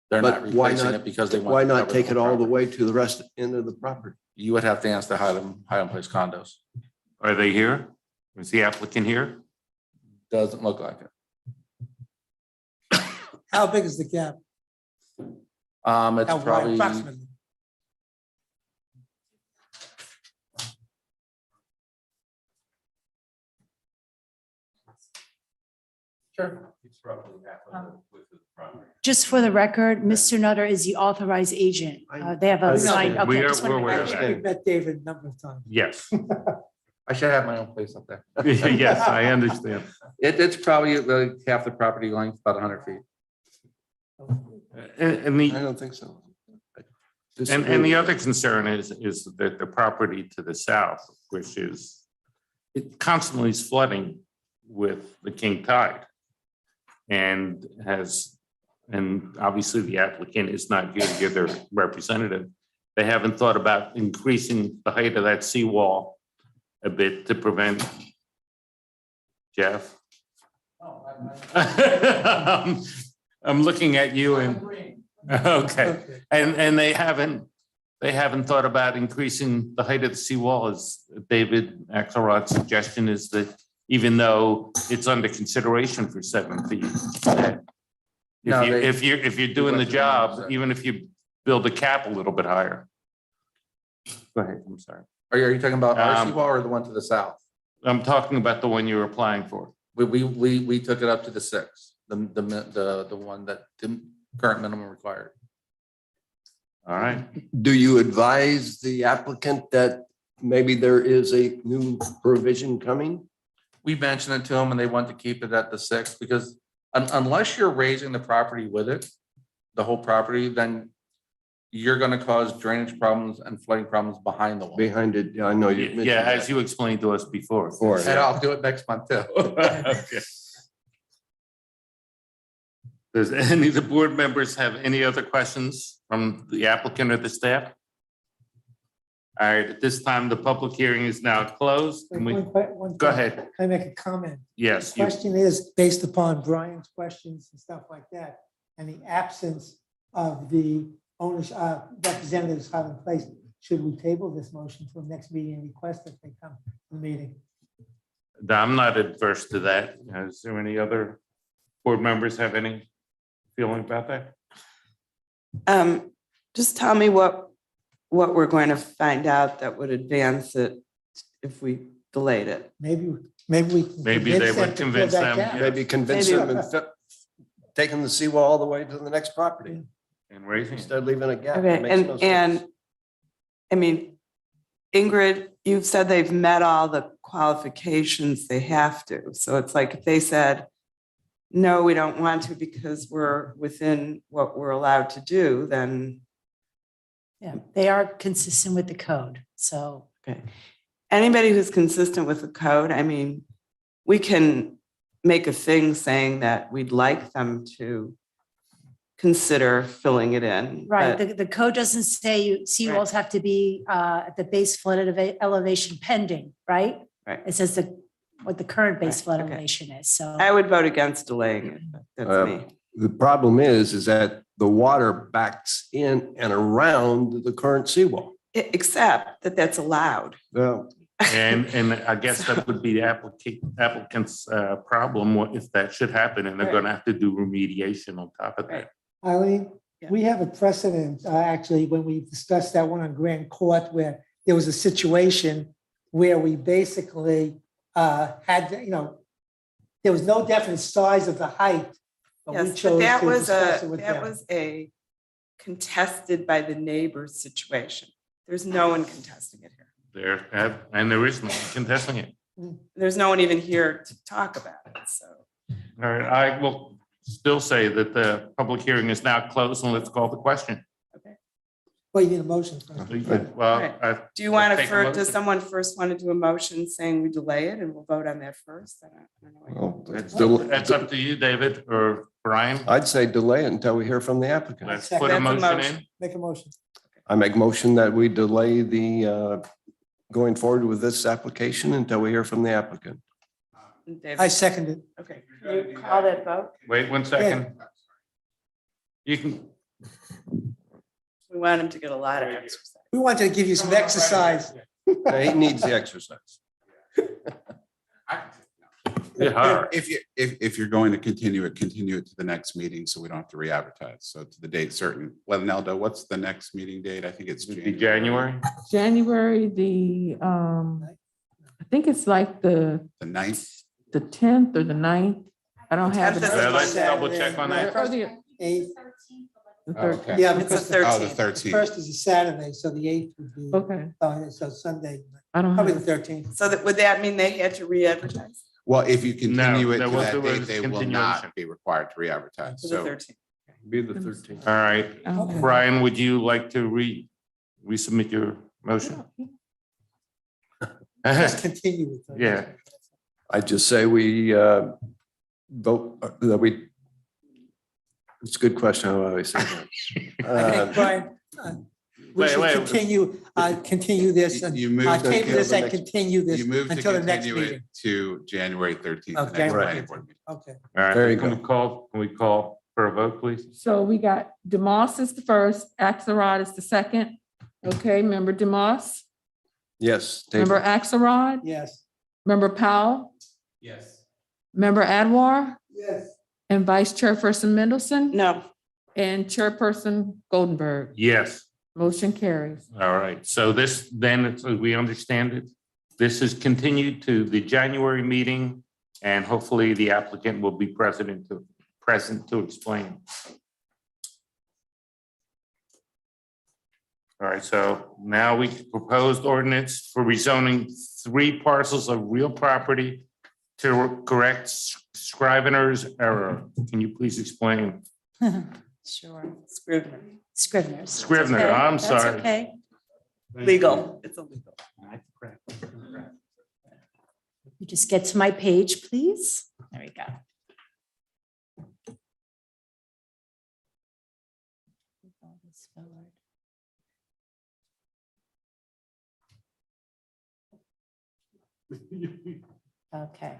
Speaker 10: They're not
Speaker 7: But why
Speaker 10: replacing
Speaker 7: not,
Speaker 10: it because they want.
Speaker 7: why
Speaker 10: to
Speaker 7: not
Speaker 10: cover
Speaker 7: take it all the
Speaker 10: property.
Speaker 7: way to the rest end of the property?
Speaker 10: You would have to ask the Highland Place condos.
Speaker 1: Are they here? Is the applicant here?
Speaker 10: Doesn't look like it.
Speaker 6: How big is the gap?
Speaker 10: It's
Speaker 6: How wide
Speaker 10: probably,
Speaker 6: approximately?
Speaker 10: sure.
Speaker 4: Just for the record, Mr. Nutter is the aughorized agent. They have a sign.
Speaker 1: We
Speaker 4: Okay,
Speaker 1: are-
Speaker 4: just wanted to
Speaker 1: we're aware
Speaker 4: make
Speaker 1: of
Speaker 4: sure.
Speaker 1: that.
Speaker 6: We've met David a number of times.
Speaker 1: Yes.
Speaker 10: I should have my own place up there.
Speaker 1: Yes, I understand.
Speaker 10: It's probably half the property length, about 100 feet.
Speaker 1: And the,
Speaker 7: I don't think so.
Speaker 1: and the other concern is that the property to the south, which is, it constantly is flooding with the king tide. And obviously the applicant is not here to give their representative. They haven't thought about increasing the height of that seawall a bit to prevent. Jeff? I'm looking at you and, okay. And they haven't thought about increasing the height of the seawall, as David Axelrod's suggestion is that even though it's under consideration for 7 feet.
Speaker 10: No,
Speaker 1: If you're doing the job, even if you build the cap a little bit higher. Go ahead, I'm sorry.
Speaker 10: Are you talking about our
Speaker 1: Um,
Speaker 10: seawall or the one to the south?
Speaker 1: I'm talking about the one you're applying for.
Speaker 10: We took it up to the 6, the one that the current minimum required.
Speaker 1: All right.
Speaker 7: Do you advise the applicant that maybe there is a new provision coming?
Speaker 10: We mentioned it to them and they want to keep it at the 6 because unless you're raising the property with it, the whole property, then you're going to cause drainage problems and flooding problems behind the wall.
Speaker 7: Behind it, I know you mentioned.
Speaker 1: Yeah, as
Speaker 7: that
Speaker 1: you explained to us before.
Speaker 7: before.
Speaker 10: And I'll do it next month too.
Speaker 1: Okay. Does any of the board members have any other questions from the applicant or the staff? All right, at this time, the public hearing is now closed. And we, go ahead.
Speaker 6: Can I make a comment?
Speaker 1: Yes,
Speaker 6: The
Speaker 1: you,
Speaker 6: question is based upon Brian's questions and stuff like that, and the absence of the owners, representatives of Highland Place. Should we table this motion for next meeting and request that they come to the meeting?
Speaker 1: I'm not adverse to that. Is there any other board members have any feeling about that?
Speaker 3: Just tell me what we're going to find out that would advance it if we delayed it.
Speaker 6: Maybe we. can
Speaker 1: Maybe they
Speaker 6: convince them
Speaker 1: would
Speaker 6: to fill
Speaker 1: convince
Speaker 6: that
Speaker 1: them,
Speaker 6: gap.
Speaker 1: yeah.
Speaker 7: Maybe convince
Speaker 3: Maybe.
Speaker 7: them and taking the seawall all the way to the next property
Speaker 1: And raising it.
Speaker 7: instead of leaving a gap.
Speaker 3: Okay,
Speaker 7: It makes no sense.
Speaker 3: and I mean, Ingrid, you've said they've met all the qualifications they have to. So it's like if they said, no, we don't want to because we're within what we're allowed to do, then,
Speaker 4: Yeah, they are consistent with the code. So
Speaker 3: okay. Anybody who's consistent with the code, I mean, we can make a thing saying that we'd like them to consider filling it in.
Speaker 4: right,
Speaker 3: but-
Speaker 4: the code doesn't say seawalls have to be at the base flood elevation pending, right?
Speaker 3: Right.
Speaker 4: It says what the current base
Speaker 3: Right,
Speaker 4: flood
Speaker 3: okay.
Speaker 4: elevation is. So
Speaker 3: I would vote against delaying it. But that's me.
Speaker 7: The problem is that the water backs in and around the current seawall.
Speaker 3: Except that that's allowed.
Speaker 7: Well,
Speaker 1: And I guess that would be the applicant's problem if that should happen, and they're
Speaker 3: Right.
Speaker 1: gonna have to do remediation on top of that.
Speaker 6: Eileen,
Speaker 3: Yeah.
Speaker 6: we have a precedent, actually, when we discussed that one on Grand Court, where there was a situation where we basically had, there was no definite size of the height. But we
Speaker 3: Yes, but
Speaker 6: chose
Speaker 3: that
Speaker 6: to
Speaker 3: was
Speaker 6: discuss it with
Speaker 3: that
Speaker 6: them.
Speaker 3: was a contested by the neighbors situation. There's no one contesting it here.
Speaker 1: And there is no contesting it.
Speaker 3: There's no one even here to talk about it, so.
Speaker 1: All right, I will still say that the public hearing is now closed, and let's call the question.
Speaker 6: Well, you need a motion first.
Speaker 1: Well,
Speaker 3: Right. Do you want
Speaker 1: Take a
Speaker 3: to,
Speaker 1: motion.
Speaker 3: does someone first want to do a motion saying we delay it and we'll vote on that first? I don't know.
Speaker 7: Well,
Speaker 1: that's up to you, David or Brian.
Speaker 7: I'd say delay it until we hear from the applicant.
Speaker 1: Let's put a
Speaker 3: That's a
Speaker 1: motion
Speaker 3: motion.
Speaker 1: in.
Speaker 6: Make a motion.
Speaker 7: I make motion that we delay the going forward with this application until we hear from the applicant.
Speaker 3: David?
Speaker 6: I second it.
Speaker 3: Okay. Can you call that vote?
Speaker 1: Wait 1 second. You can,
Speaker 3: We want him to get a lot of exercise.
Speaker 6: We wanted to give you some exercise.
Speaker 7: He needs the exercise.
Speaker 1: yeah,
Speaker 5: If you're going to continue it to the next meeting, so we don't have to re-advertise. So to the date certain. Nelda, what's the next meeting date? I think it's
Speaker 1: January.
Speaker 2: January, I think it's like the
Speaker 5: The 9th.
Speaker 2: 10th or the 9th. I don't have it.
Speaker 3: Tenth is
Speaker 1: Well, let's double check on that.
Speaker 2: Or the-
Speaker 6: Eighth.
Speaker 2: the
Speaker 5: Oh,
Speaker 2: 13th.
Speaker 5: okay.
Speaker 6: Yeah,
Speaker 3: It's
Speaker 6: because
Speaker 3: the
Speaker 5: Oh, the
Speaker 3: 13th.
Speaker 5: 13th.
Speaker 6: first is a Saturday, so the eighth would be,
Speaker 2: Okay,
Speaker 6: so Sunday,
Speaker 2: I don't
Speaker 6: probably
Speaker 2: have
Speaker 6: the
Speaker 2: it.
Speaker 6: 13th.
Speaker 3: So that, would that mean they had to re-advertise
Speaker 5: Well, if you continue it
Speaker 1: there
Speaker 5: to
Speaker 1: was-
Speaker 5: that
Speaker 1: there
Speaker 5: date,
Speaker 1: was
Speaker 5: they will
Speaker 1: continuation.
Speaker 5: not be required to re-advertise.
Speaker 3: for the
Speaker 5: So
Speaker 3: 13th?
Speaker 7: Be the 13th.
Speaker 1: All right,
Speaker 2: Okay.
Speaker 1: Brian, would you like to resubmit your motion?
Speaker 6: Just continue with it.
Speaker 1: Yeah.
Speaker 7: I just say we vote that we. It's a good question. I always say
Speaker 6: I
Speaker 7: that.
Speaker 6: think, Brian, we should
Speaker 1: Wait.
Speaker 6: continue this and
Speaker 5: You moved
Speaker 6: table
Speaker 7: to
Speaker 6: this
Speaker 7: the
Speaker 6: and
Speaker 7: next-
Speaker 6: continue this
Speaker 5: you move to
Speaker 6: until the next
Speaker 5: continue
Speaker 6: meeting.
Speaker 5: it to January 13th. the
Speaker 6: Okay.
Speaker 5: next
Speaker 7: Right.
Speaker 5: planning board meeting.
Speaker 6: Okay.
Speaker 1: All right,
Speaker 7: Very
Speaker 1: can
Speaker 7: good.
Speaker 1: we call for a vote, please?
Speaker 2: So we got Demoss is the first, Axelrod is the second. Okay, member Demoss,
Speaker 7: Yes.
Speaker 2: member
Speaker 7: table.
Speaker 2: Axelrod,
Speaker 6: Yes.
Speaker 2: member Powell,
Speaker 8: Yes.
Speaker 2: member Adwar,
Speaker 6: Yes.
Speaker 2: and Vice Chairperson Mendelson,
Speaker 3: No,
Speaker 2: and Chairperson Goldenberg.
Speaker 1: Yes.
Speaker 2: Motion carries.
Speaker 1: All right, so this, then, as we understand it, this is continued to the January meeting, and hopefully the applicant will be present to explain. All right, so now we proposed ordinance for rezoning 3 parcels of real property to correct Scrivener's error. Can you please explain?
Speaker 4: Sure.
Speaker 3: Scrivener,
Speaker 4: Scrivener's. That's
Speaker 1: Scrivener,
Speaker 4: okay.
Speaker 1: I'm
Speaker 4: That's
Speaker 1: sorry.
Speaker 4: okay.
Speaker 3: legal, it's illegal.
Speaker 4: You just get to my page, please. There we go. Move all this forward. Okay.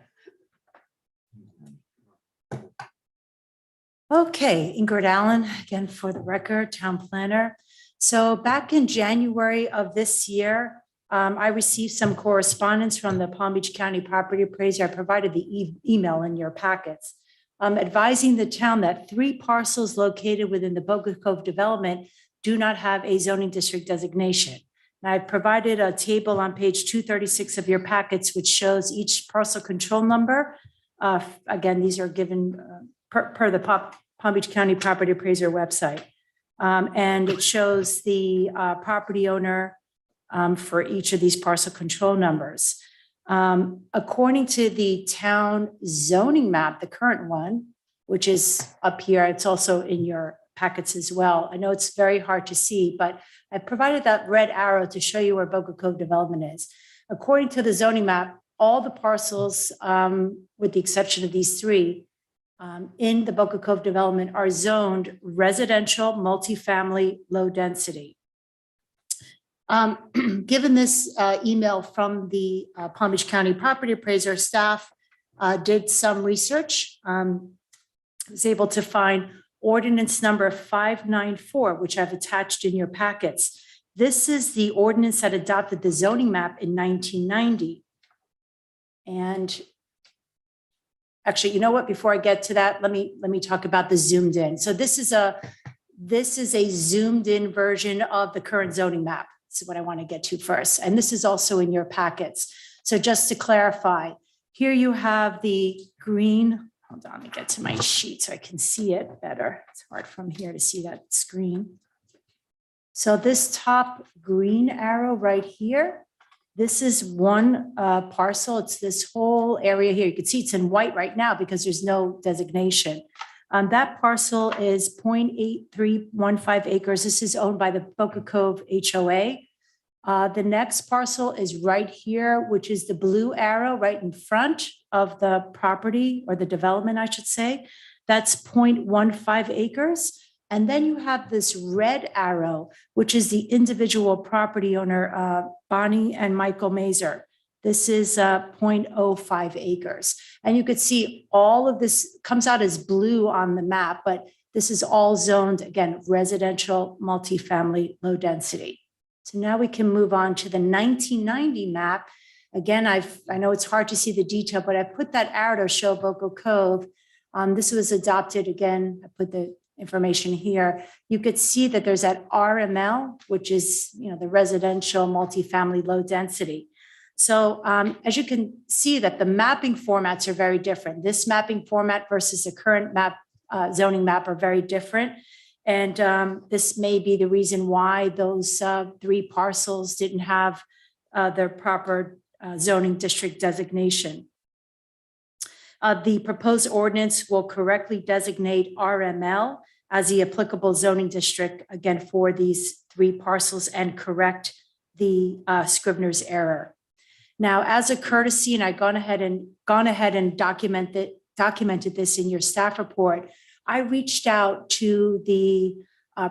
Speaker 4: Okay, Ingrid Allen, again for the record, town planner. So back in January of this year, I received some correspondence from the Palm Beach County Property Appraiser. I provided the email in your packets, advising the town that 3 parcels located within the Boca Cove development do not have a zoning district designation. And I've provided a table on page 236 of your packets, which shows each parcel control number. Again, these are given per the Palm Beach County Property Appraiser website. And it shows the property owner for each of these parcel control numbers. According to the town zoning map, the current one, which is up here, it's also in your packets as well. I know it's very hard to see, but I provided that red arrow to show you where Boca Cove development is. According to the zoning map, all the parcels, with the exception of these 3, in the Boca Cove development are zoned residential, multifamily, low density. Given this email from the Palm Beach County Property Appraiser, staff did some research. Was able to find ordinance number 594, which I've attached in your packets. This is the ordinance that adopted the zoning map in 1990. And actually, you know what? Before I get to that, let me talk about the zoomed in. So this is a zoomed in version of the current zoning map. This is what I want to get to first. And this is also in your packets. So just to clarify, Here you have the green, hold on, let me get to my sheet so I can see it better. It's hard from here to see that screen. So this top green arrow right here, this is one parcel. It's this whole area here. You can see it's in white right now because there's no designation. That parcel is 0.8315 acres. This is owned by the Boca Cove HOA. The next parcel is right here, which is the blue arrow right in front of the property or the development, I should say. That's 0.15 acres. And then you have this red arrow, which is the individual property owner, Bonnie and Michael Mazer. This is 0.05 acres. And you could see all of this comes out as blue on the map, but this is all zoned, again, residential, multifamily, low density. So now we can move on to the 1990 map. Again, I know it's hard to see the detail, but I put that arrow to show Boca Cove. This was adopted, again, I put the information here. You could see that there's that RML, which is, the residential multifamily low density. So as you can see that the mapping formats are very different. This mapping format versus the current map, zoning map are very different. And this may be the reason why those 3 parcels didn't have their proper zoning district designation. The proposed ordinance will correctly designate RML as the applicable zoning district, again, for these 3 parcels and correct the Scrivener's error. Now, as a courtesy, and I've gone ahead and documented this in your staff report, I reached out to the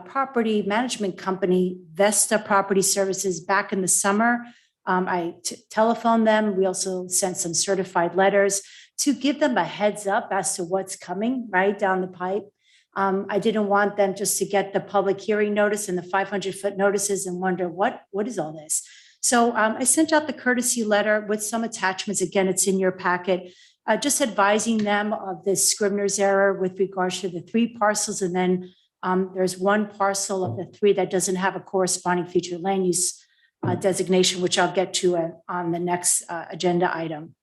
Speaker 4: property management company, Vesta Property Services, back in the summer. I telephoned them. We also sent some certified letters to give them a heads up as to what's coming right down the pipe. I didn't want them just to get the public hearing notice and the 500-foot notices and wonder what is all this. So I sent out the courtesy letter with some attachments. Again, it's in your packet, just advising them of this Scrivener's error with regards to the 3 parcels. And then there's 1 parcel of the 3 that doesn't have a corresponding future land use designation, which I'll get to on the next agenda item.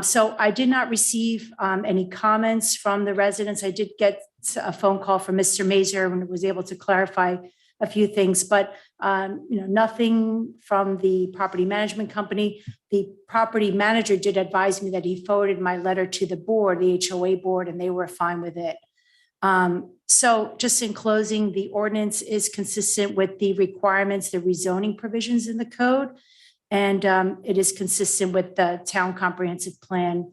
Speaker 4: So I did not receive any comments from the residents. I did get a phone call from Mr. Mazer and was able to clarify a few things, but nothing from the property management company. The property manager did advise me that he forwarded my letter to the board, the HOA board, and they were fine with it. So just in closing, the ordinance is consistent with the requirements, the rezoning provisions in the code, and it is consistent with the town comprehensive plan.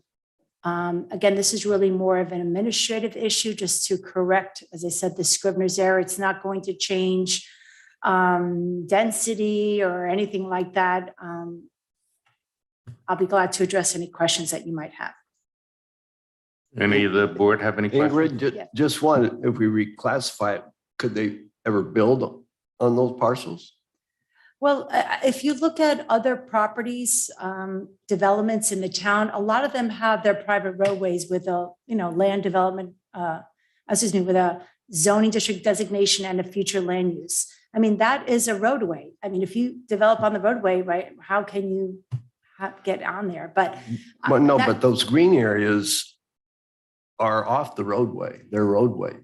Speaker 4: Again, this is really more of an administrative issue just to correct, as I said, the Scrivener's error. It's not going to change density or anything like that. I'll be glad to address any questions that you might have.
Speaker 1: Any of the board have any questions?
Speaker 7: Ingrid, just one, if we reclassify it, could they ever build on those parcels?
Speaker 4: Well, if you look at other properties, developments in the town, a lot of them have their private roadways with a, land development, with a zoning district designation and a future land use. I mean, that is a roadway. I mean, if you develop on the roadway, right, how can you get on there? But
Speaker 7: Well, no, but those green areas are off the roadway. They're roadways.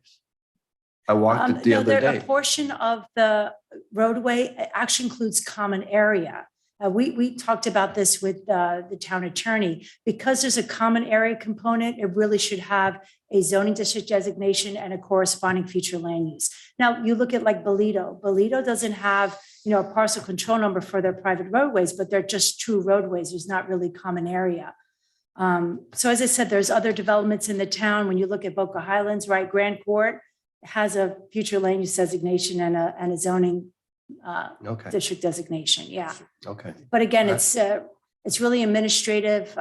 Speaker 7: I walked it the other day.
Speaker 4: A portion of the roadway actually includes common area. We talked about this with the town attorney. Because there's a common area component, it really should have a zoning district designation and a corresponding future land use. Now, you look at like Bolito. Bolito doesn't have, a parcel control number for their private roadways, but they're just true roadways. There's not really common area. So as I said, there's other developments in the town. When you look at Boca Highlands, right, Grand Court has a future land use designation and a zoning
Speaker 7: Okay,
Speaker 4: district designation. Yeah.
Speaker 7: okay.
Speaker 4: But again, it's really administrative.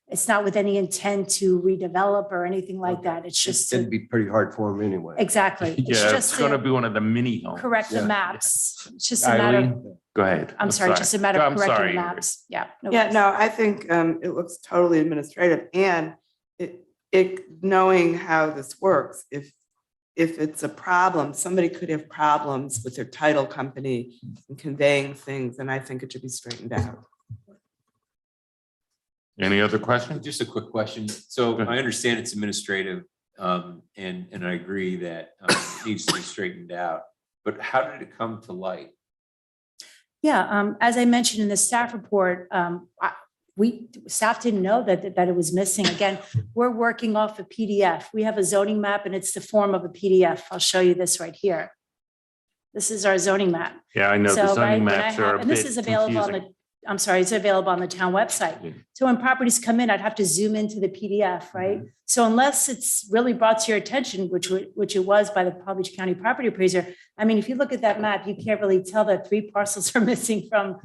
Speaker 4: It's not with any intent to redevelop or anything like that. It's just
Speaker 7: It'd be pretty hard for them anyway.
Speaker 4: exactly. It's
Speaker 1: Yeah,
Speaker 4: just
Speaker 1: it's going to
Speaker 4: to
Speaker 1: be one of the mini homes.
Speaker 4: correct the
Speaker 7: Yeah.
Speaker 4: maps. It's just a matter.
Speaker 1: Eileen, go ahead.
Speaker 4: I'm sorry, just a matter of
Speaker 1: I'm
Speaker 4: correcting
Speaker 1: sorry,
Speaker 4: the
Speaker 1: Ingrid.
Speaker 4: maps. Yeah.
Speaker 3: Yeah,
Speaker 4: worries.
Speaker 3: no, I think it looks totally administrative, and it knowing how this works, if it's a problem, somebody could have problems with their title company and conveying things, and I think it should be straightened out.
Speaker 1: Any other questions?
Speaker 11: Just a quick question. So
Speaker 1: Good.
Speaker 11: I understand it's administrative, and I agree that it needs to be straightened out. But how did it come to light?
Speaker 4: Yeah, as I mentioned in the staff report, staff didn't know that it was missing. Again, we're working off a PDF. We have a zoning map and it's the form of a PDF. I'll show you this right here. This is our zoning map.
Speaker 1: Yeah, I know the
Speaker 4: So, right,
Speaker 1: zoning
Speaker 4: when I
Speaker 1: maps are
Speaker 4: have,
Speaker 1: a
Speaker 4: and this
Speaker 1: bit
Speaker 4: is available on
Speaker 1: confusing.
Speaker 4: I'm sorry, it's available on the town website.
Speaker 1: Yeah.
Speaker 4: So when properties come in, I'd have to zoom into the PDF, right? So unless it's really brought to your attention, which it was by the Palm Beach County Property Appraiser, I mean, if you look at that map, you can't really tell that 3 parcels are missing from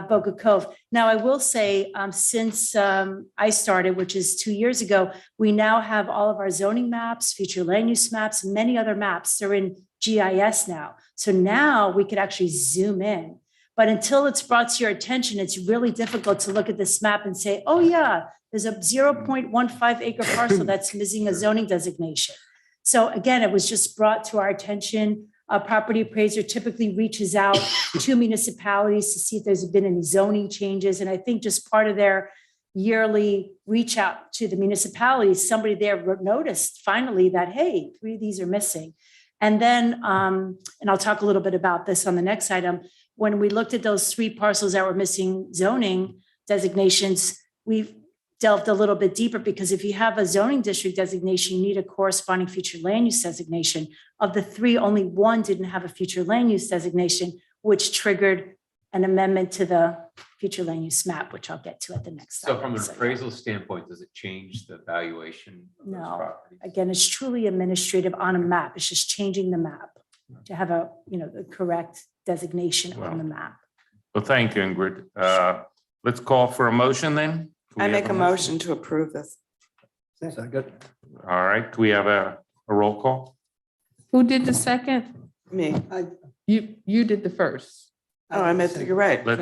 Speaker 4: Boca Cove. Now, I will say, since I started, which is 2 years ago, we now have all of our zoning maps, future land use maps, many other maps. They're in GIS now. So now we could actually zoom in. But until it's brought to your attention, it's really difficult to look at this map and say, oh yeah, there's a 0.15 acre parcel that's missing a zoning designation. So again, it was just brought to our attention. A property appraiser typically reaches out to municipalities to see if there's been any zoning changes. And I think just part of their yearly reach out to the municipalities, somebody there noticed finally that, hey, 3 of these are missing. And then, and I'll talk a little bit about this on the next item, when we looked at those 3 parcels that were missing zoning designations, we've delved a little bit deeper because if you have a zoning district designation, you need a corresponding future land use designation. Of the 3, only 1 didn't have a future land use designation, which triggered an amendment to the future land use map, which I'll get to at the next.
Speaker 11: So from an
Speaker 4: item.
Speaker 11: appraisal standpoint, does it change the valuation of those
Speaker 4: No.
Speaker 11: properties?
Speaker 4: Again, it's truly administrative on a map. It's just changing the map to have a, the correct designation on the map.
Speaker 1: Well, thank you, Ingrid. Let's call for a motion then. Can we
Speaker 3: I
Speaker 1: have
Speaker 3: make a motion to approve this.
Speaker 7: Second.
Speaker 1: All right, can we have a roll call?
Speaker 2: Who did the second?
Speaker 3: Me.
Speaker 2: You did the first.
Speaker 3: Oh, I meant, you're right.
Speaker 1: Let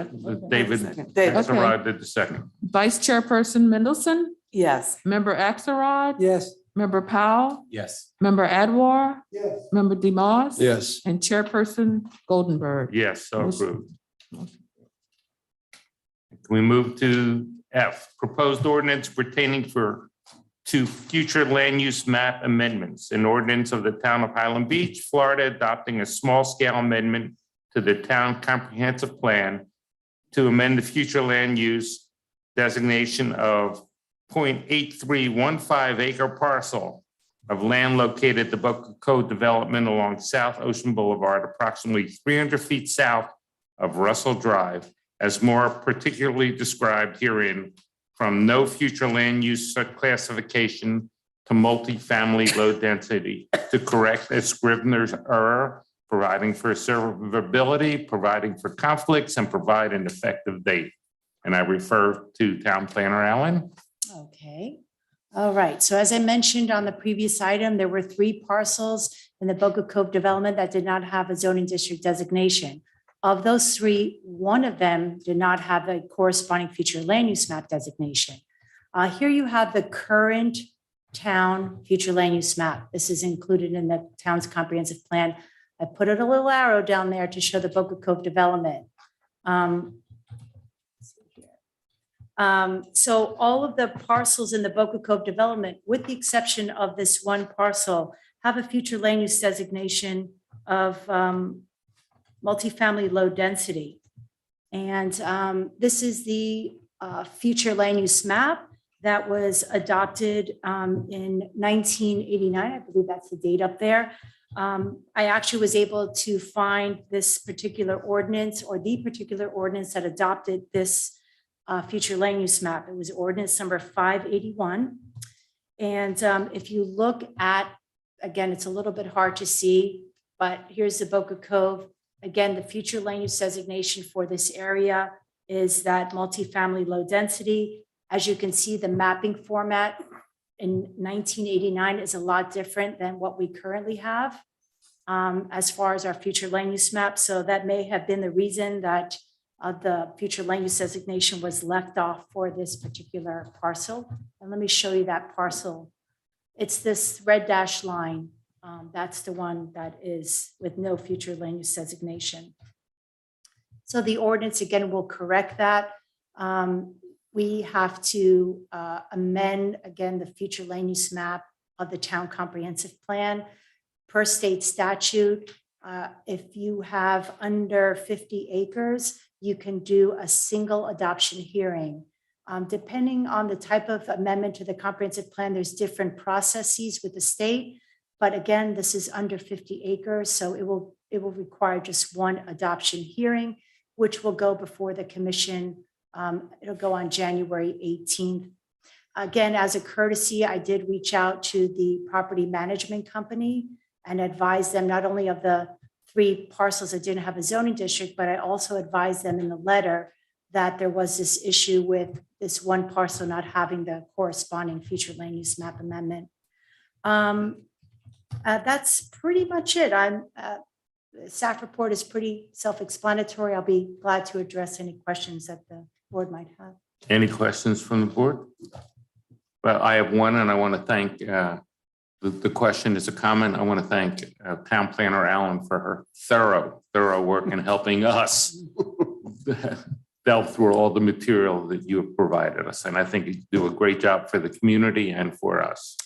Speaker 1: David
Speaker 3: Second. David.
Speaker 1: Axelrod did the second.
Speaker 2: Vice Chairperson Mendelson,
Speaker 3: Yes.
Speaker 2: Member Axelrod,
Speaker 6: Yes.
Speaker 2: Member Powell,
Speaker 11: Yes.
Speaker 2: Member Adwar,
Speaker 6: Yes.
Speaker 2: Member DeMoss.
Speaker 7: Yes.
Speaker 2: And Chairperson Goldenberg.
Speaker 1: Yes, so approved. Can we move to F, proposed ordinance pertaining to future land use map amendments, an ordinance of the town of Highland Beach, Florida, adopting a small scale amendment to the town comprehensive plan to amend the future land use designation of 0.8315 acre parcel of land located at the Boca Cove development along South Ocean Boulevard, approximately 300 feet south of Russell Drive, as more particularly described herein, from no future land use classification to multifamily low density, to correct a Scrivener's error, providing for servability, providing for conflicts, and provide an effective date. And I refer to Town Planner Allen.
Speaker 4: Okay. All right. So as I mentioned on the previous item, there were 3 parcels in the Boca Cove development that did not have a zoning district designation. Of those 3, 1 of them did not have a corresponding future land use map designation. Here you have the current town future land use map. This is included in the town's comprehensive plan. I put a little arrow down there to show the Boca Cove development. So all of the parcels in the Boca Cove development, with the exception of this 1 parcel, have a future land use designation of multifamily low density. And this is the future land use map that was adopted in 1989. I believe that's the date up there. I actually was able to find this particular ordinance, or the particular ordinance that adopted this future land use map. It was ordinance number 581. And if you look at, again, it's a little bit hard to see, but here's the Boca Cove. Again, the future land use designation for this area is that multifamily low density. As you can see, the mapping format in 1989 is a lot different than what we currently have as far as our future land use map. So that may have been the reason that the future land use designation was left off for this particular parcel. And let me show you that parcel. It's this red dashed line. That's the one that is with no future land use designation. So the ordinance, again, will correct that. we have to amend, again, the future land use map of the town comprehensive plan. Per state statute, if you have under 50 acres, you can do a single adoption hearing. Depending on the type of amendment to the comprehensive plan, there's different processes with the state. But again, this is under 50 acres, so it will require just one adoption hearing, which will go before the commission. It'll go on January 18th. Again, as a courtesy, I did reach out to the property management company and advise them not only of the 3 parcels that didn't have a zoning district, but I also advised them in the letter that there was this issue with this one parcel not having the corresponding future land use map amendment. That's pretty much it. The staff report is pretty self-explanatory. I'll be glad to address any questions that the board might have.
Speaker 1: Any questions from the board? Well, I have one, and I want to thank, the question is a comment. I want to thank Town Planner Allen for her thorough work in helping us delve through all the material that you have provided us. And I think you do a great job for the community and for us.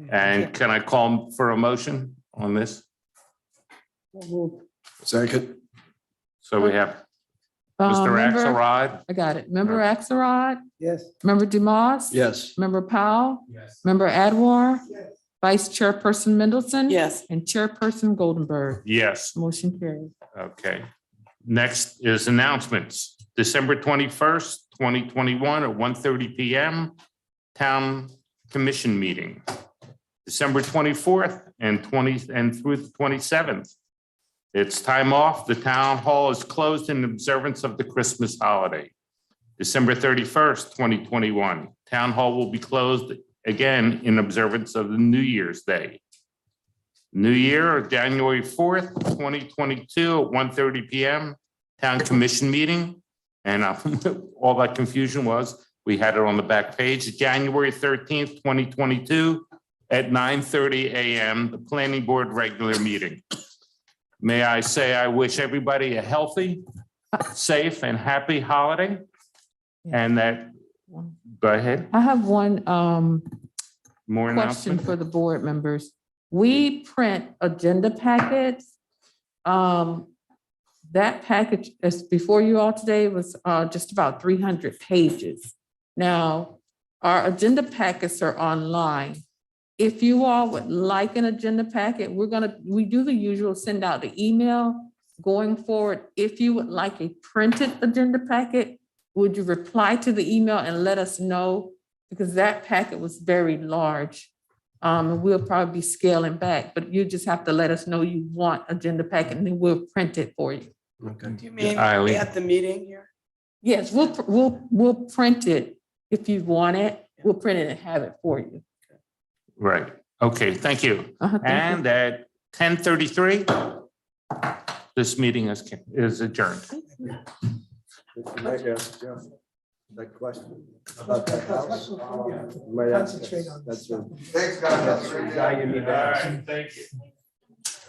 Speaker 1: And can I call for a motion on this?
Speaker 7: Second.
Speaker 1: So we have Mr.
Speaker 2: Member-
Speaker 1: Axelrod.
Speaker 2: I got it. Member Axelrod,
Speaker 6: Yes.
Speaker 2: member Dumas.
Speaker 7: Yes.
Speaker 2: Member Powell,
Speaker 11: Yes.
Speaker 2: member Adwar,
Speaker 6: Yes.
Speaker 2: Vice Chairperson Mendelson.
Speaker 3: Yes.
Speaker 2: And Chairperson Goldenberg.
Speaker 1: Yes.
Speaker 2: Motion carries.
Speaker 1: Okay. Next is announcements. December 21st, 2021 at 1:30 PM, Town Commission meeting. December 24th and through the 27th. It's time off. The town hall is closed in observance of the Christmas holiday. December 31st, 2021, town hall will be closed again in observance of the New Year's Day. New Year, January 4th, 2022 at 1:30 PM, Town Commission meeting. And all that confusion was, we had it on the back page, January 13th, 2022 at 9:30 AM, the Planning Board regular meeting. May I say, I wish everybody a healthy, safe, and happy holiday. And that, go ahead,
Speaker 2: I have one
Speaker 1: more
Speaker 2: question
Speaker 1: announcements?
Speaker 2: for the board members. We print agenda packets. That package is before you all today was just about 300 pages. Now, our agenda packets are online. If you all would like an agenda packet, we do the usual send out the email. Going forward, if you would like a printed agenda packet, would you reply to the email and let us know? Because that packet was very large. We'll probably be scaling back, but you just have to let us know you want agenda packet and then we'll print it for you.
Speaker 7: Okay.
Speaker 3: Do you mean
Speaker 1: Eileen.
Speaker 3: at the meeting here?
Speaker 2: Yes, we'll print it if you want it. We'll print it and have it for you.
Speaker 1: Right, okay, thank you.
Speaker 2: Thank you.
Speaker 1: And at 10:33, this meeting is adjourned.
Speaker 7: That question about that house.
Speaker 6: Concentrate on this.
Speaker 7: That's a guy you need to ask.
Speaker 1: Thank you.